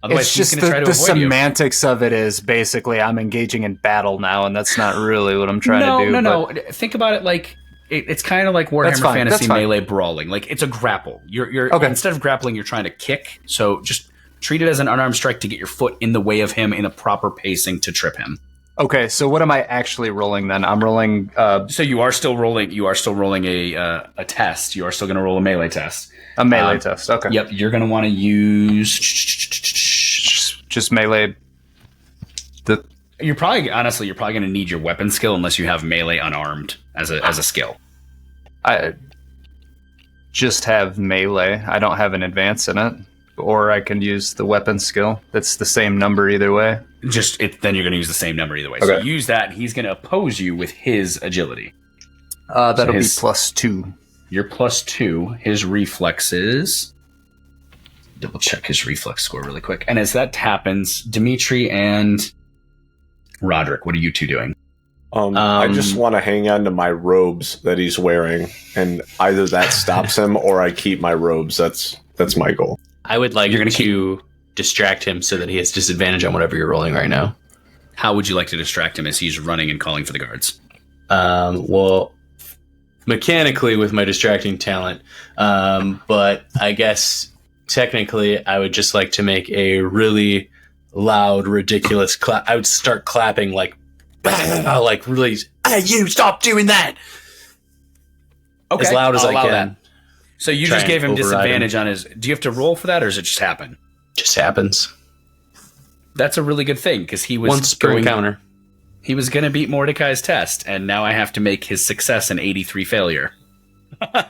Otherwise, It's he's just going to try to the avoid you. semantics of it is basically I'm engaging in battle now, and that's not really what I'm trying to do. No. Think about it like it's kind of like Warhammer fine, Fantasy that's fine. Melee brawling. Like it's a grapple. You're Okay. Instead of grappling, you're trying to kick. So just treat it as an unarmed strike to get your foot in the way of him in a proper pacing to trip him. Okay, so what am I actually rolling then? I'm rolling. So you are still rolling. You are still rolling a test. You are still going to roll a melee test. A melee test. Okay. Yep. You're going to want to use. Just melee. You're probably going to need your weapon skill unless you have melee unarmed as a skill. I just have melee. I don't have an advance in it. Or I can use the weapon skill. That's the same number either way. Then you're going to use the same number either way. So Okay. use that, and he's going to oppose you with his agility. That'll be his- +2. You're +2. His reflexes. Double check his reflex score really quick. And as that happens, Dimitri and Roderick, what are you two doing? I just want to hang on to my robes that he's wearing, and either that stops him or I keep my robes. That's my goal. I would like You're gonna to distract him so that he has disadvantage on whatever you're rolling right now. How would you like to distract him as he's running and calling for the guards? Well, mechanically with my distracting talent, but I guess technically I would just like to make a really loud, ridiculous clap. I would start clapping like really, hey, you stop doing that! Okay, As loud as I'll I allow can. that. So you Try just gave him and override disadvantage on his... Do you have to roll for that, or does it just happen? Just happens. That's a really good thing, because he was Once per encounter. He was going to beat Mordecai's test, and now I have to make his success an 83 failure.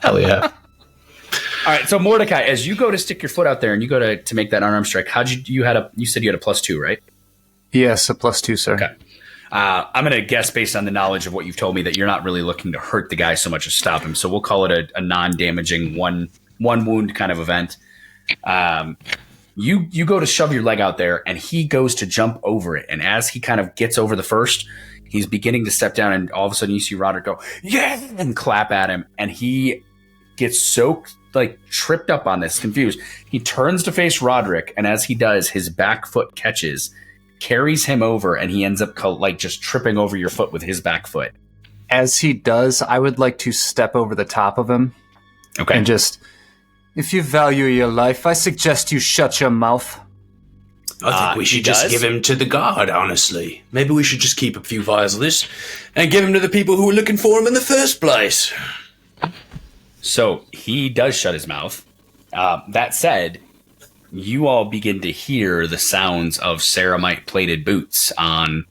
Hell yeah. All right, so Mordecai, as you go to stick your foot out there and you go to make that unarmed strike, you said you had a +2, right? Yes, a +2, sir. Okay. I'm going to guess based on the knowledge of what you've told me that you're not really looking to hurt the guy so much as stop him. So we'll call it a non-damaging one wound kind of event. You go to shove your leg out there, and he goes to jump over it. And as he kind of gets over the first, he's beginning to step down, and all of a sudden you see Roderick go, yeah, and clap at him. And he gets so tripped up on this, confused. He turns to face Roderick, and as he does, his back foot catches, carries him over, and he ends up just tripping over your foot with his back foot. As he does, I would like to step over the top of him. Okay. And just, if you value your life, I suggest you shut your mouth. I think we he should just does? give him to the guard, honestly. Maybe we should just keep a few vials of this and give him to the people who were looking for him in the first place. So he does shut his mouth. That said, you all begin to hear the sounds of ceramite plated boots on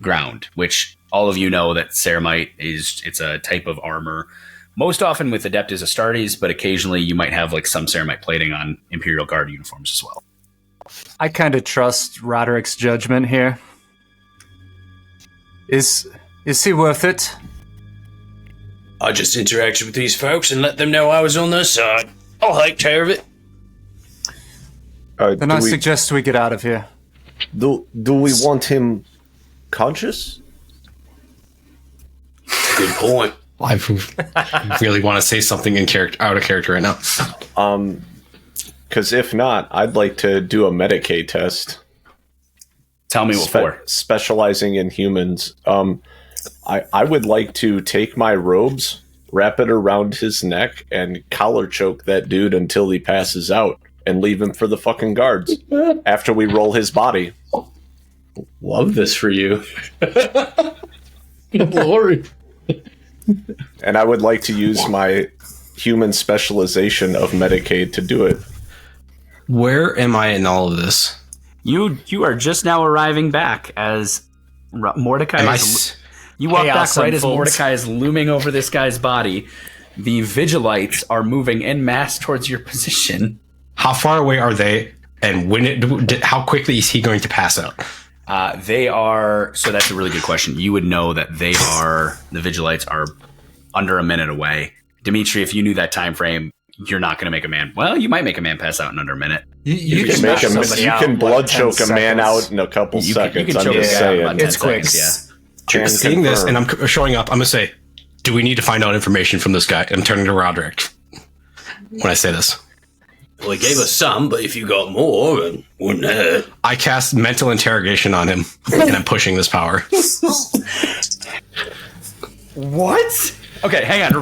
ground, which all of you know that ceramite it's a type of armor, most often with Adeptus Astartes, but occasionally you might have some ceramite plating on Imperial Guard uniforms as well. I kind of trust Roderick's judgment here. Is he worth it? I just interacted with these folks and let them know I was on their side. I'll take care of it. Then I suggest we get out of here. Do we want him conscious? Good point. I really want to say something out of character right now. Because if not, I'd like to do a Medicaid test. Tell me what for. Specializing in humans. I would like to take my robes, wrap it around his neck, and collar choke that dude until he passes out, and leave him for the fucking guards after we roll his body. Love this for you. Good lord. And I would like to use my human specialization of Medicaid to do it. Where am I in all of this? You are just now arriving back as Mordecai Am I is... You walk back Chaos right as unfolds. Mordecai is looming over this guy's body. The Vigilites are moving en masse towards your position. How far away are they? And how quickly is he going to pass out? They are... So that's a really good question. You would know that the Vigilites are under a minute away. Dimitri, if you knew that time frame, you're not going to make a man. Well, you might make a man pass out in under a minute. You can can smash make him. somebody You out can in, blood like, 10 choke a man seconds. out in a couple You seconds. can I'm choke just a guy out in saying. about 10 It's quick. seconds, Can Seeing this, confirm. and I'm showing up, I'm going to say, do we need to find out information from this guy? I'm turning to Roderick when I say this. Well, he gave us some, but if you got more, it wouldn't hurt. I cast mental interrogation on him, and I'm pushing this power. What? Okay, hang on.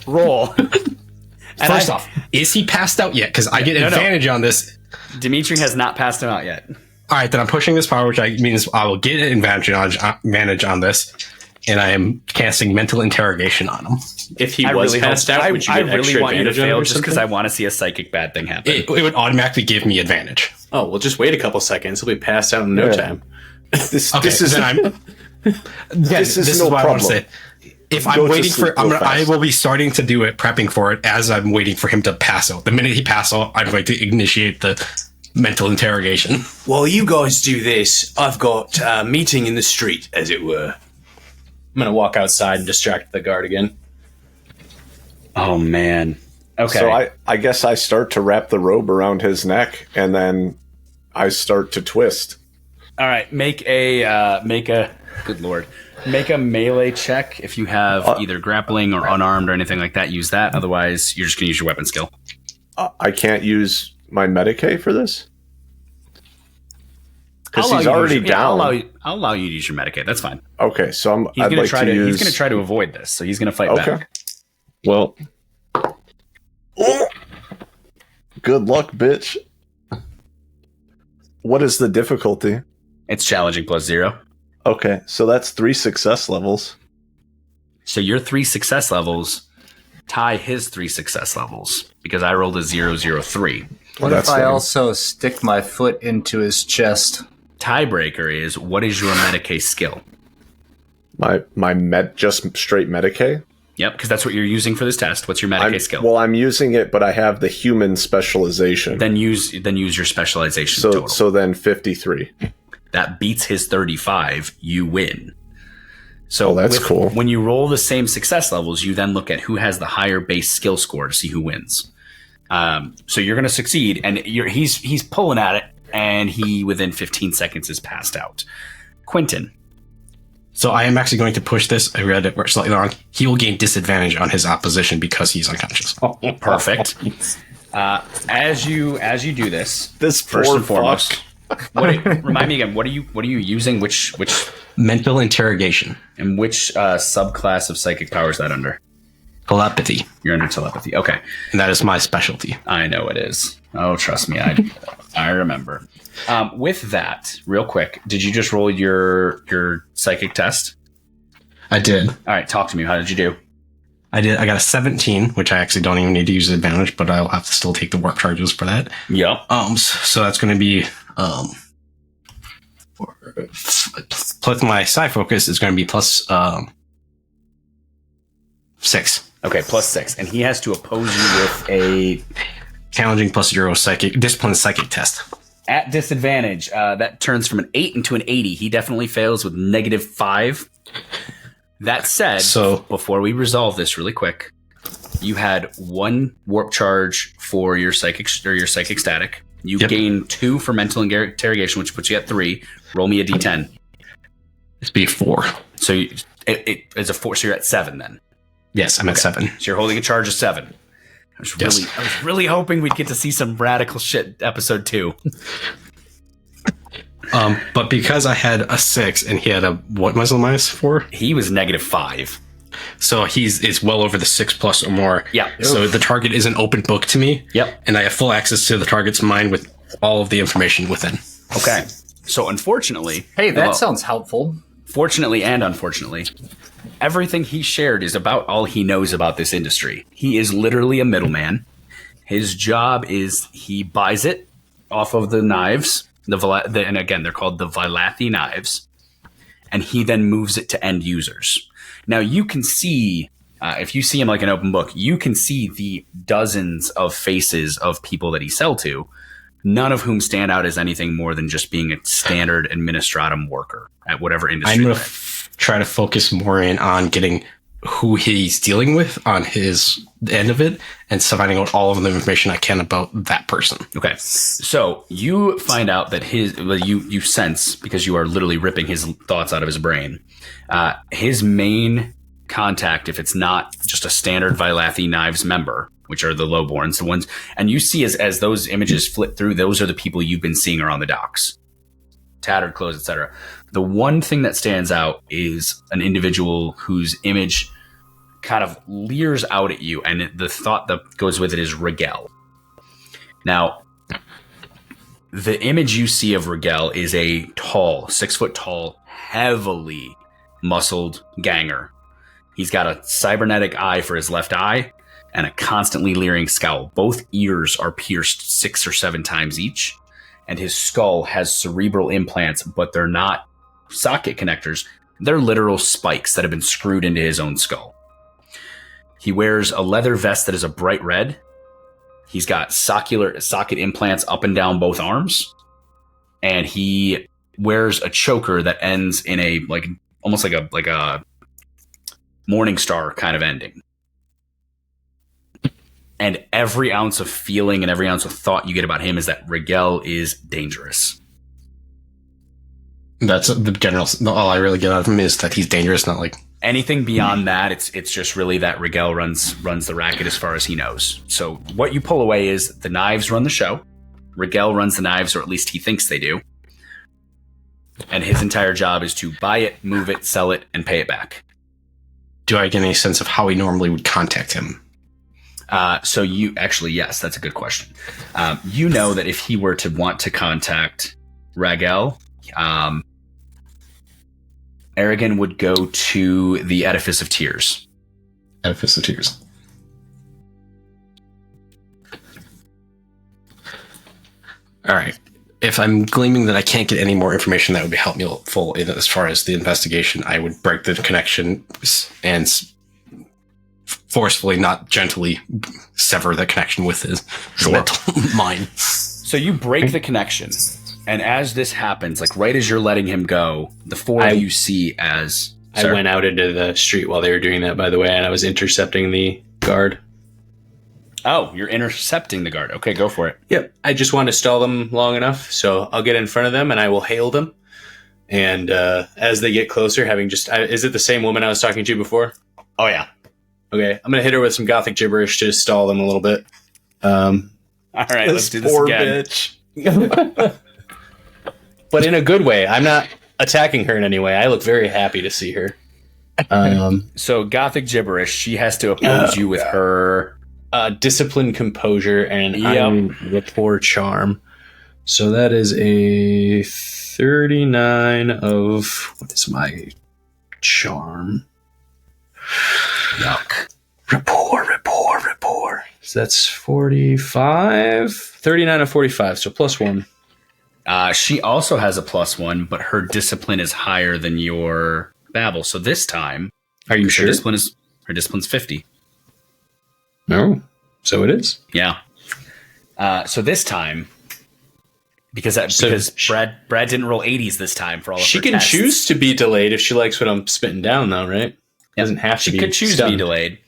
Roll. And First off, is he passed out yet? Because I get no. advantage on this. Dimitri has not passed him out yet. All right, then I'm pushing this power, which means I will get an advantage on this, and I am casting mental interrogation on him. If he was passed out, would you I get really extra want you to advantage on it fail or just because I something? want to see a psychic bad thing happen. It would automatically give me advantage. Oh, well, just wait a couple seconds. He'll be passed out in no Yeah. time. This Okay, is then I'm. this is no what I want to problem. say. If Go I'm to waiting sleep for, real I fast. will be starting to do it, prepping for it as I'm waiting for him to pass out. The minute he passes out, I'm going to initiate the mental interrogation. While you guys do this, I've got a meeting in the street, as it were. I'm going to walk outside and distract the guard again. Oh man. Okay. So I guess I start to wrap the robe around his neck, and then I start to twist. All right. Make a good lord. Make a melee check if you have either grappling or unarmed or anything like that. Use that. Otherwise, you're just gonna use your weapon skill. I can't use my Medicae for this because I'll allow he's you to already use- yeah, down. I'll allow you to use your Medicaid. That's fine. Okay, so He's I'd gonna like try to to. use. He's gonna try to avoid this. So he's gonna fight Okay. back. Well, good luck, bitch. What is the difficulty? It's challenging +0. Okay, so that's 3 success levels. So your 3 success levels tie his 3 success levels because I rolled a 003. What That's if I fine. also stick my foot into his chest? Tiebreaker is what is your Medicaid skill? My just straight Medicae. Yep, because that's what you're using for this test. What's your Medicaid skill? Well, I'm using it, but I have the human specialization. Then use your specialization so total. so then 53. That beats his 35. You win. So Oh, that's cool. When you roll the same success levels, you then look at who has the higher base skill score to see who wins. So you're going to succeed, and he's pulling at it, and he within 15 seconds is passed out. Quentin. So I am actually going to push this. I read it slightly wrong. He will gain disadvantage on his opposition because he's unconscious. Perfect. As you do this, This first poor and foremost, remind me again. What are you using? Which Mental interrogation. and which subclass of psychic power is that under? Telepathy. You're under telepathy. Okay, And that is my specialty. I know it is. Oh, trust me, I remember. With that, real quick, did you just roll your psychic test? I did. All right, talk to me. How did you do? I got a 17, which I actually don't even need to use advantage, but I'll have to still take the warp charges for that. Yep. So that's going to be plus my psi focus is going to be plus 6. Okay, +6, and he has to oppose you with a Challenging +0 psychic discipline psychic test. at disadvantage. That turns from an 8 into an 80. He definitely fails with -5. That said, So- before we resolve this really quick, you had 1 warp charge for your psychic or your psychic static. You Yep. gain 2 for mental interrogation, which puts you at 3. Roll me a d10. It's be 4. So it is a 4. So you're at 7 then. Yes, I'm at 7. So you're holding a charge of 7. I was really hoping we'd get to see some radical shit episode 2. But because I had a 6 and he had a what muzzle minus 4, He was -5. so it's well over the 6+ or more. Yeah. So the target is an open book to me. Yep. And I have full access to the target's mind with all of the information within. Okay. So unfortunately, Hey, that well, sounds helpful. fortunately and unfortunately, everything he shared is about all he knows about this industry. He is literally a middleman. His job is he buys it off of the knives, and again, they're called the Vigilite knives, and he then moves it to end users. Now, you can see, if you see him like an open book, you can see the dozens of faces of people that he sell to, none of whom stand out as anything more than just being a standard administratum worker at whatever industry. I'm going they're to in. try to focus more in on getting who he's dealing with on his end of it and finding out all of the information I can about that person. Okay. So you find out that you sense, because you are literally ripping his thoughts out of his brain, his main contact, if it's not just a standard Vilathi Knives member, which are the lowborns, the ones, and you see as those images flip through, those are the people you've been seeing are on the docks. Tattered clothes, etc. The one thing that stands out is an individual whose image kind of leers out at you, and the thought that goes with it is Rigel. Now, the image you see of Rigel is a tall, 6 foot tall, heavily muscled ganger. He's got a cybernetic eye for his left eye and a constantly leering scowl. Both ears are pierced 6 or 7 times each, and his skull has cerebral implants, but they're not socket connectors. They're literal spikes that have been screwed into his own skull. He wears a leather vest that is a bright red. He's got socket implants up and down both arms. And he wears a choker that ends in a almost like a Morning Star kind of ending. And every ounce of feeling and every ounce of thought you get about him is that Rigel is dangerous. That's the general. All I really get out of him is that he's dangerous, not like anything beyond that. It's just really that Rigel runs the racket as far as he knows. So what you pull away is the knives run the show. Rigel runs the knives, or at least he thinks they do. And his entire job is to buy it, move it, sell it, and pay it back. Do I get any sense of how he normally would contact him? So you actually, yes, that's a good question. You know that if he were to want to contact Rigel, Aragon would go to the Edifice of Tears. Edifice of Tears. All right. If I'm gleaming that I can't get any more information that would be helpful as far as the investigation, I would break the connection and forcefully, not gently, sever the connection with his mental mind. So you break the connection, and as this happens, right as you're letting him go, the four of you see as... I went out into the street while they were doing that, by the way, and I was intercepting the guard. Oh, you're intercepting the guard. Okay, go for it. Yep. I just want to stall them long enough, so I'll get in front of them and I will hail them. And as they get closer, is it the same woman I was talking to before? Oh, yeah. Okay, I'm going to hit her with some Gothic gibberish to stall them a little bit. All right, let's do this poor again. Bitch. But in a good way. I'm not attacking her in any way. I look very happy to see her. So Gothic gibberish, she has to oppose you with her... discipline, composure, and Yep. rapport charm. So that is a 39 of... What is my charm? Yuck. Rapport. So that's 45. 39 of 45, so +1. She also has a +1, but her discipline is higher than your babble. So this time... Are you sure? Her discipline's 50. No. So it is. Yeah. So this time... Because Brad didn't roll 80s this time for all of her She can tests. choose to be delayed if she likes what I'm spitting down, though, right? Doesn't have to be. She could choose to be delayed.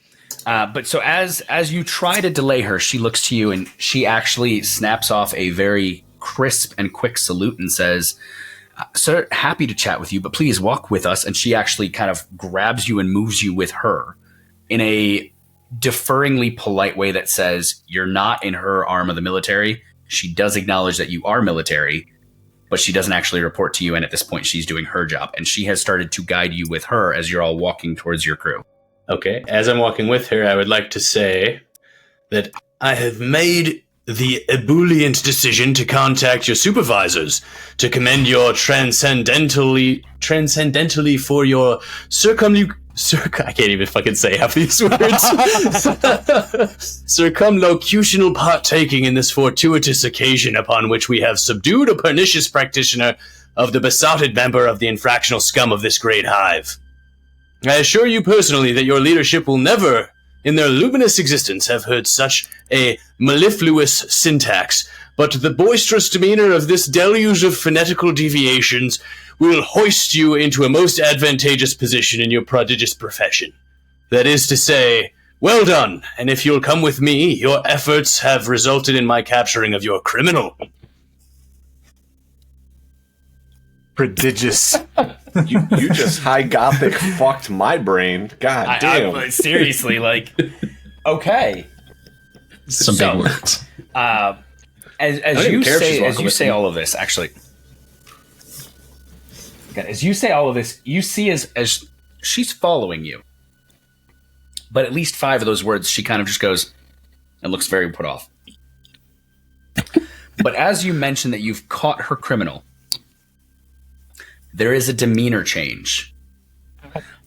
But so as you try to delay her, she looks to you and she actually snaps off a very crisp and quick salute and says, "Sir, happy to chat with you, but please walk with us." And she actually kind of grabs you and moves you with her in a deferringly polite way that says, you're not in her arm of the military. She does acknowledge that you are military, but she doesn't actually report to you. And at this point, she's doing her job. And she has started to guide you with her as you're all walking towards your crew. Okay. As I'm walking with her, I would like to say that I have made the ebullient decision to contact your supervisors to commend your transcendentally for your I can't even fucking say half these words. Circumlocutional partaking in this fortuitous occasion upon which we have subdued a pernicious practitioner of the besotted member of the infractional scum of this great hive. I assure you personally that your leadership will never, in their luminous existence, have heard such a mellifluous syntax, but the boisterous demeanor of this deluge of phonetical deviations will hoist you into a most advantageous position in your prodigious profession. That is to say, well done, and if you'll come with me, your efforts have resulted in my capturing of your criminal. Prodigious. You just high gothic fucked my brain. God damn. Seriously, like, okay. Some big words. As you say all of this, actually, as you say all of this, you see as she's following you, but at least 5 of those words, she kind of just goes and looks very put off. But as you mention that you've caught her criminal, there is a demeanor change.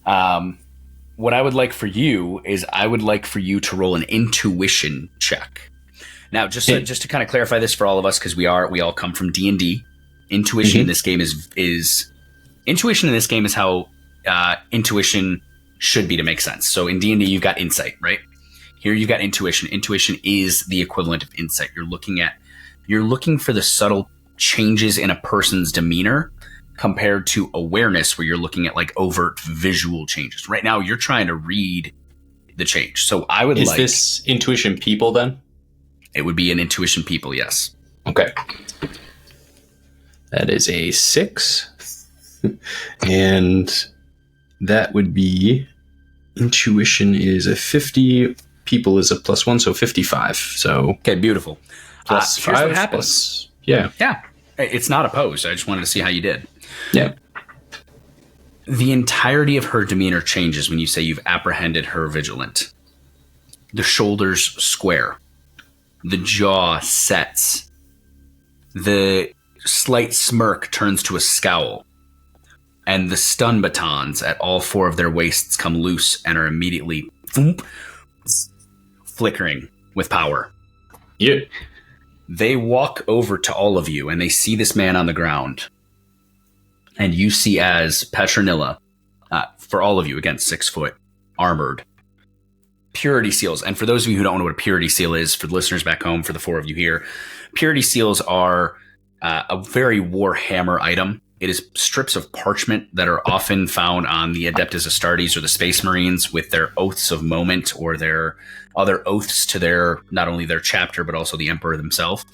What I would like for you is I would like for you to roll an intuition check. Now, just to kind of clarify this for all of us, because we all come from D&D. Intuition in this game is intuition in this game is how intuition should be to make sense. So in D&D, you've got insight, right? Here you've got intuition. Intuition is the equivalent of insight. You're looking for the subtle changes in a person's demeanor compared to awareness, where you're looking at like overt visual changes. Right now, you're trying to read the change. So I would Is this intuition people then? It would be an intuition people, yes. Okay. That is a 6. And that would be intuition is a 50, people is a +1, so 55. So okay, beautiful. Plus here's 5 what happens. plus, yeah. Yeah. It's not opposed. I just wanted to see how you did. Yeah. The entirety of her demeanor changes when you say you've apprehended her vigilant. The shoulders square. The jaw sets. The slight smirk turns to a scowl. And the stun batons at all 4 of their waists come loose and are immediately flickering with power. Yeah. They walk over to all of you and they see this man on the ground. And you see as Petronilla, for all of you, again, 6 foot, armored, purity seals. And for those of you who don't know what a purity seal is, for the listeners back home, for the 4 of you here, purity seals are a very Warhammer item. It is strips of parchment that are often found on the Adeptus Astartes or the Space Marines with their oaths of moment or their other oaths to their, not only their chapter, but also the Emperor themselves.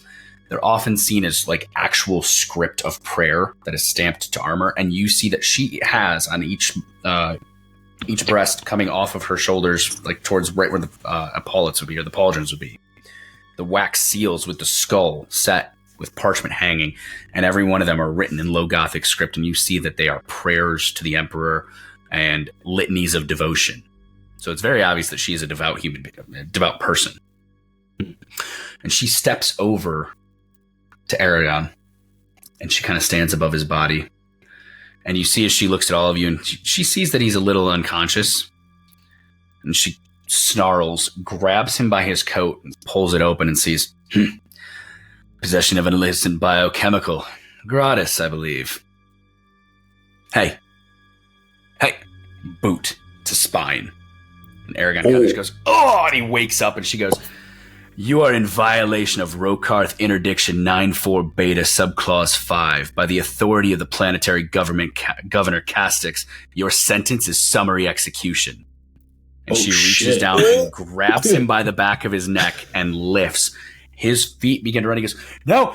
They're often seen as like actual script of prayer that is stamped to armor. And you see that she has on each breast coming off of her shoulders, like towards right where the epaulets would be or the pauldrons would be, the wax seals with the skull set with parchment hanging, and every one of them are written in low Gothic script, and you see that they are prayers to the Emperor and litanies of devotion. So it's very obvious that she is a devout person. And she steps over to Aragon, and she kind of stands above his body. And you see as she looks at all of you, and she sees that he's a little unconscious, and she snarls, grabs him by his coat, and pulls it open and sees... possession of an illicit biochemical. Gratis, I believe. Hey. Boot to spine. And Aragon kind of just goes, oh, and he wakes up and she goes, you are in violation of Rokarth Interdiction 9-4 Beta Subclause 5. By the authority of the planetary government, Governor Castix, your sentence is summary execution. And she reaches down and grabs him by the back of his neck and lifts. His feet begin to run. He goes, no,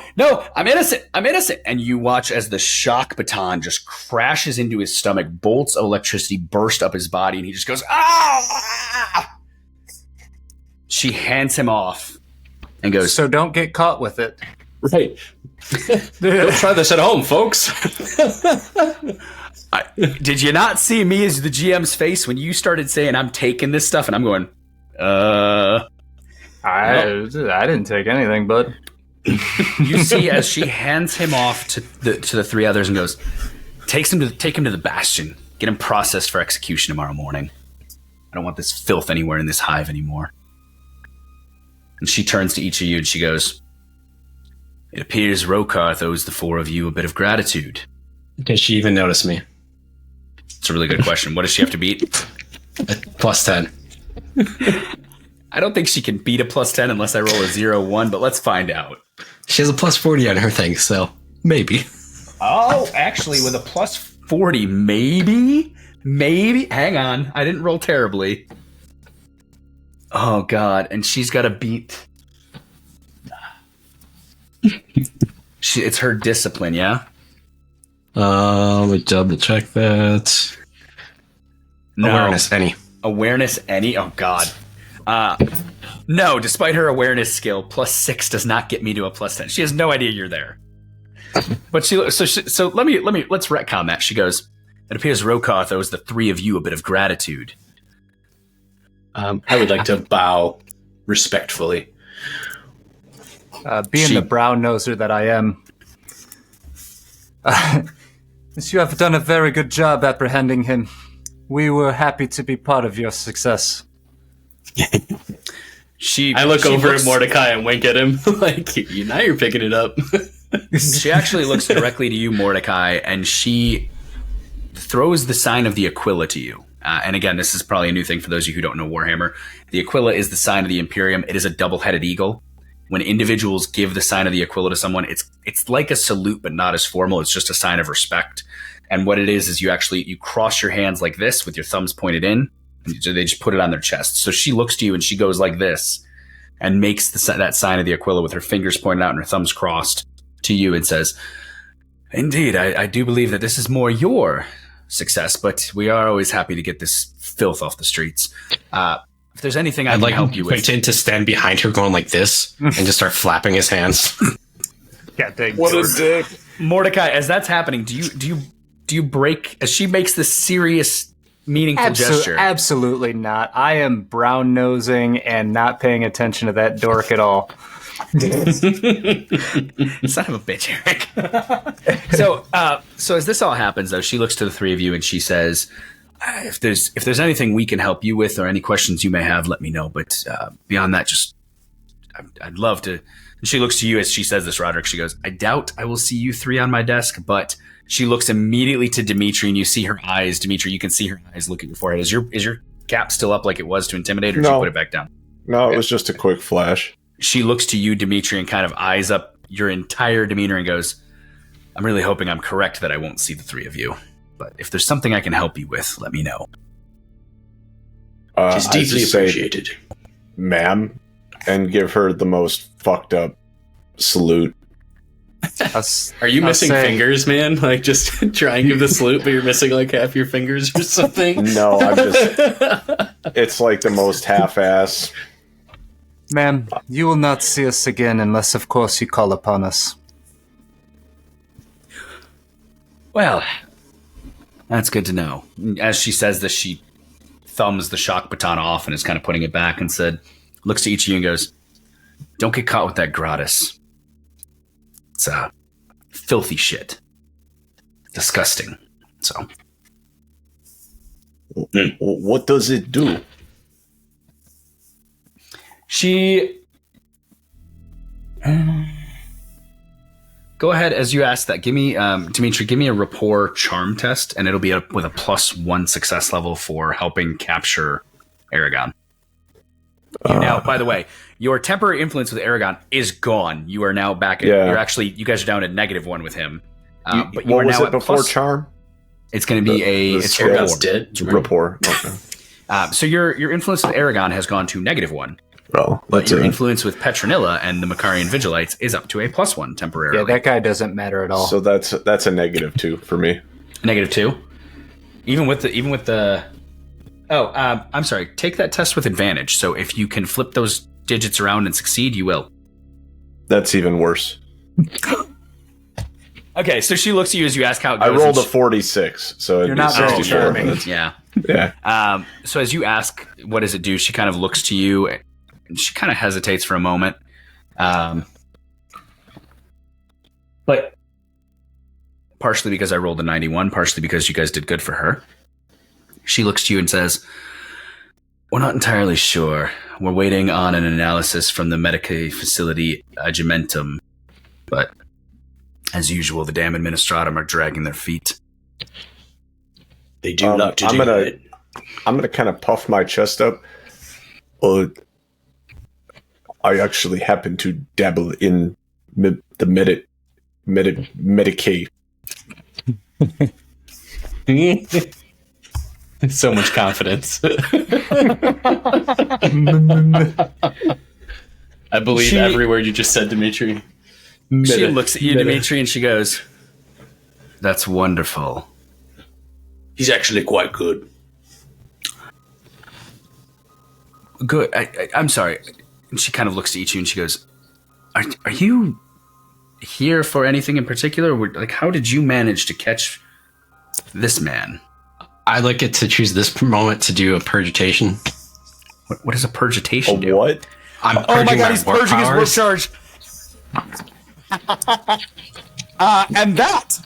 I'm innocent. And you watch as the shock baton just crashes into his stomach. Bolts of electricity burst up his body, and he just goes, ah! She hands him off and goes, so don't get caught with it. Right. Don't try this at home, folks. Did you not see me as the GM's face when you started saying I'm taking this stuff? And I'm going, I didn't take anything, bud. You see as she hands him off to the 3 others and goes, take him to the Bastion, get him processed for execution tomorrow morning. I don't want this filth anywhere in this hive anymore. And she turns to each of you and she goes, it appears Rokarth owes the 4 of you a bit of gratitude. Did she even notice me? It's a really good question. What does she have to beat? +10. I don't think she can beat a +10 unless I roll a 0-1, but let's find out. She has a +40 on her thing, so maybe. Oh, actually, with a +40, maybe. Hang on, I didn't roll terribly. Oh God! And she's got to beat. It's her discipline, yeah. Let me double check that. No. Awareness, any. Awareness, any. Oh God. No. Despite her awareness skill, +6 does not get me to a +10. She has no idea you're there. But so let's retcon that. She goes, "It appears Rokoth owes the three of you a bit of gratitude." I would like to bow respectfully. Being the brown noser that I am, you have done a very good job apprehending him. We were happy to be part of your success. I look over at Mordecai and wink at him, like, now you're picking it up. She actually looks directly to you, Mordecai, and she throws the sign of the Aquila to you. And again, this is probably a new thing for those of you who don't know Warhammer. The Aquila is the sign of the Imperium. It is a double-headed eagle. When individuals give the sign of the Aquila to someone, it's like a salute, but not as formal. It's just a sign of respect. And what it is you cross your hands like this with your thumbs pointed in. And they just put it on their chest. So she looks to you and she goes like this and makes that sign of the Aquila with her fingers pointed out and her thumbs crossed to you and says, "Indeed, I do believe that this is more your success, but we are always happy to get this filth off the streets. If there's anything I can help you with." Quentin to stand behind her going like this and just start flapping his hands. Yeah, What a dick. Mordecai, as that's happening, do you break as she makes this serious, meaningful gesture? Absolutely not. I am brown nosing and not paying attention to that dork at all. Son of a bitch, Eric. So as this all happens, though, she looks to the three of you and she says, if there's anything we can help you with or any questions you may have, let me know. But beyond that, I'd love to. And she looks to you as she says this, Roderick. She goes, "I doubt I will see you three on my desk," but she looks immediately to Dimitri, and you see her eyes. Dimitri, you can see her eyes look at your forehead. Is your cap still up like it was to intimidate, or did you put it back down? No, it was just a quick flash. She looks to you, Dimitri, and kind of eyes up your entire demeanor and goes, "I'm really hoping I'm correct that I won't see the three of you. But if there's something I can help you with, let me know." She's deeply appreciated. "Ma'am," and give her the most fucked up salute. Are you missing fingers, man? Like, just try and give the salute, but you're missing like half your fingers or something? No, I'm just... It's like the most half-ass. "Ma'am, you will not see us again unless, of course, you call upon us." Well, that's good to know. As she says this, she thumbs the shock baton off and is kind of putting it back and looks to each of you and goes, "Don't get caught with that Gratis. It's filthy shit. Disgusting." So, What does it do? she... Go ahead as you ask that. Give me, Dimitri, give me a rapport charm test, and it'll be with a +1 success level for helping capture Aragon. Now, by the way, your temporary influence with Aragon is gone. You are now back at, you guys are down at -1 with him. But you what are was now it at before plus, charm? It's going to be it's Aragon's rapport. dead. Rapport. Okay. So your influence with Aragon has gone to -1. Oh, But your influence with Petronilla and the Macharian Vigilites is up to a +1 temporarily. Yeah, that guy doesn't matter at all. So that's a -2 for me. -2? Even with the... Oh, I'm sorry. Take that test with advantage. So if you can flip those digits around and succeed, you will. That's even worse. Okay, so she looks at you as you ask how it goes. I rolled a 46, so it'd You're be not very 64. charming. Yeah. Yeah. So as you ask, what does it do? She kind of looks to you, and she kind of hesitates for a moment. But partially because I rolled a 91, partially because you guys did good for her. She looks to you and says, "We're not entirely sure. We're waiting on an analysis from the medical facility Agimentum. But as usual, the damn administratum are dragging their feet." They do love to do it. I'm gonna kind of puff my chest up. I actually happen to dabble in the Medicaid. So much confidence. I believe every word you just said, Dimitri. She looks at you, Dimitri, and she goes, "That's wonderful." He's actually quite good. Good. I'm sorry. And she kind of looks at you and she goes, "Are you here for anything in particular? Like, how did you manage to catch this man?" I like it to choose this moment to do a purgitation. What does a purgitation do? What? I'm Oh my purging god, he's purging his warp powers. charge. And that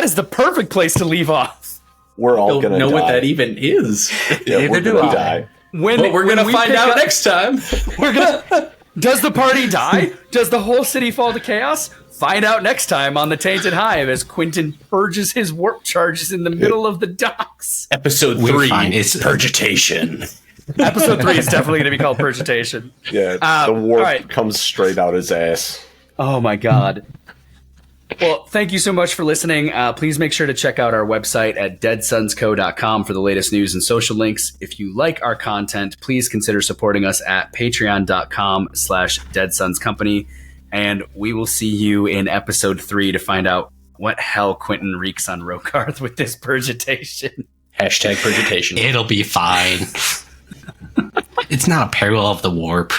is the perfect place to leave off. We're all Don't gonna know die. what that even is. Yeah, we're Neither do gonna I. die. But we're gonna we find pick out up- next time. We're gonna. Does the party die? Does the whole city fall to chaos? Find out next time on the Tainted Hive as Quentin purges his warp charges in the middle of the docks. Episode We're 3. fine. It's Purgitation. Episode 3 is definitely going to be called Purgitation. Yeah, the warp all right. comes straight out his ass. Oh my god. Well, thank you so much for listening. Please make sure to check out our website at deadsonsco.com for the latest news and social links. If you like our content, please consider supporting us at patreon.com/deadsonscompany. And we will see you in episode 3 to find out what hell Quentin wreaks on Rokarth with this purgitation. Hashtag purgitation. It'll be fine. It's not a peril of the warp.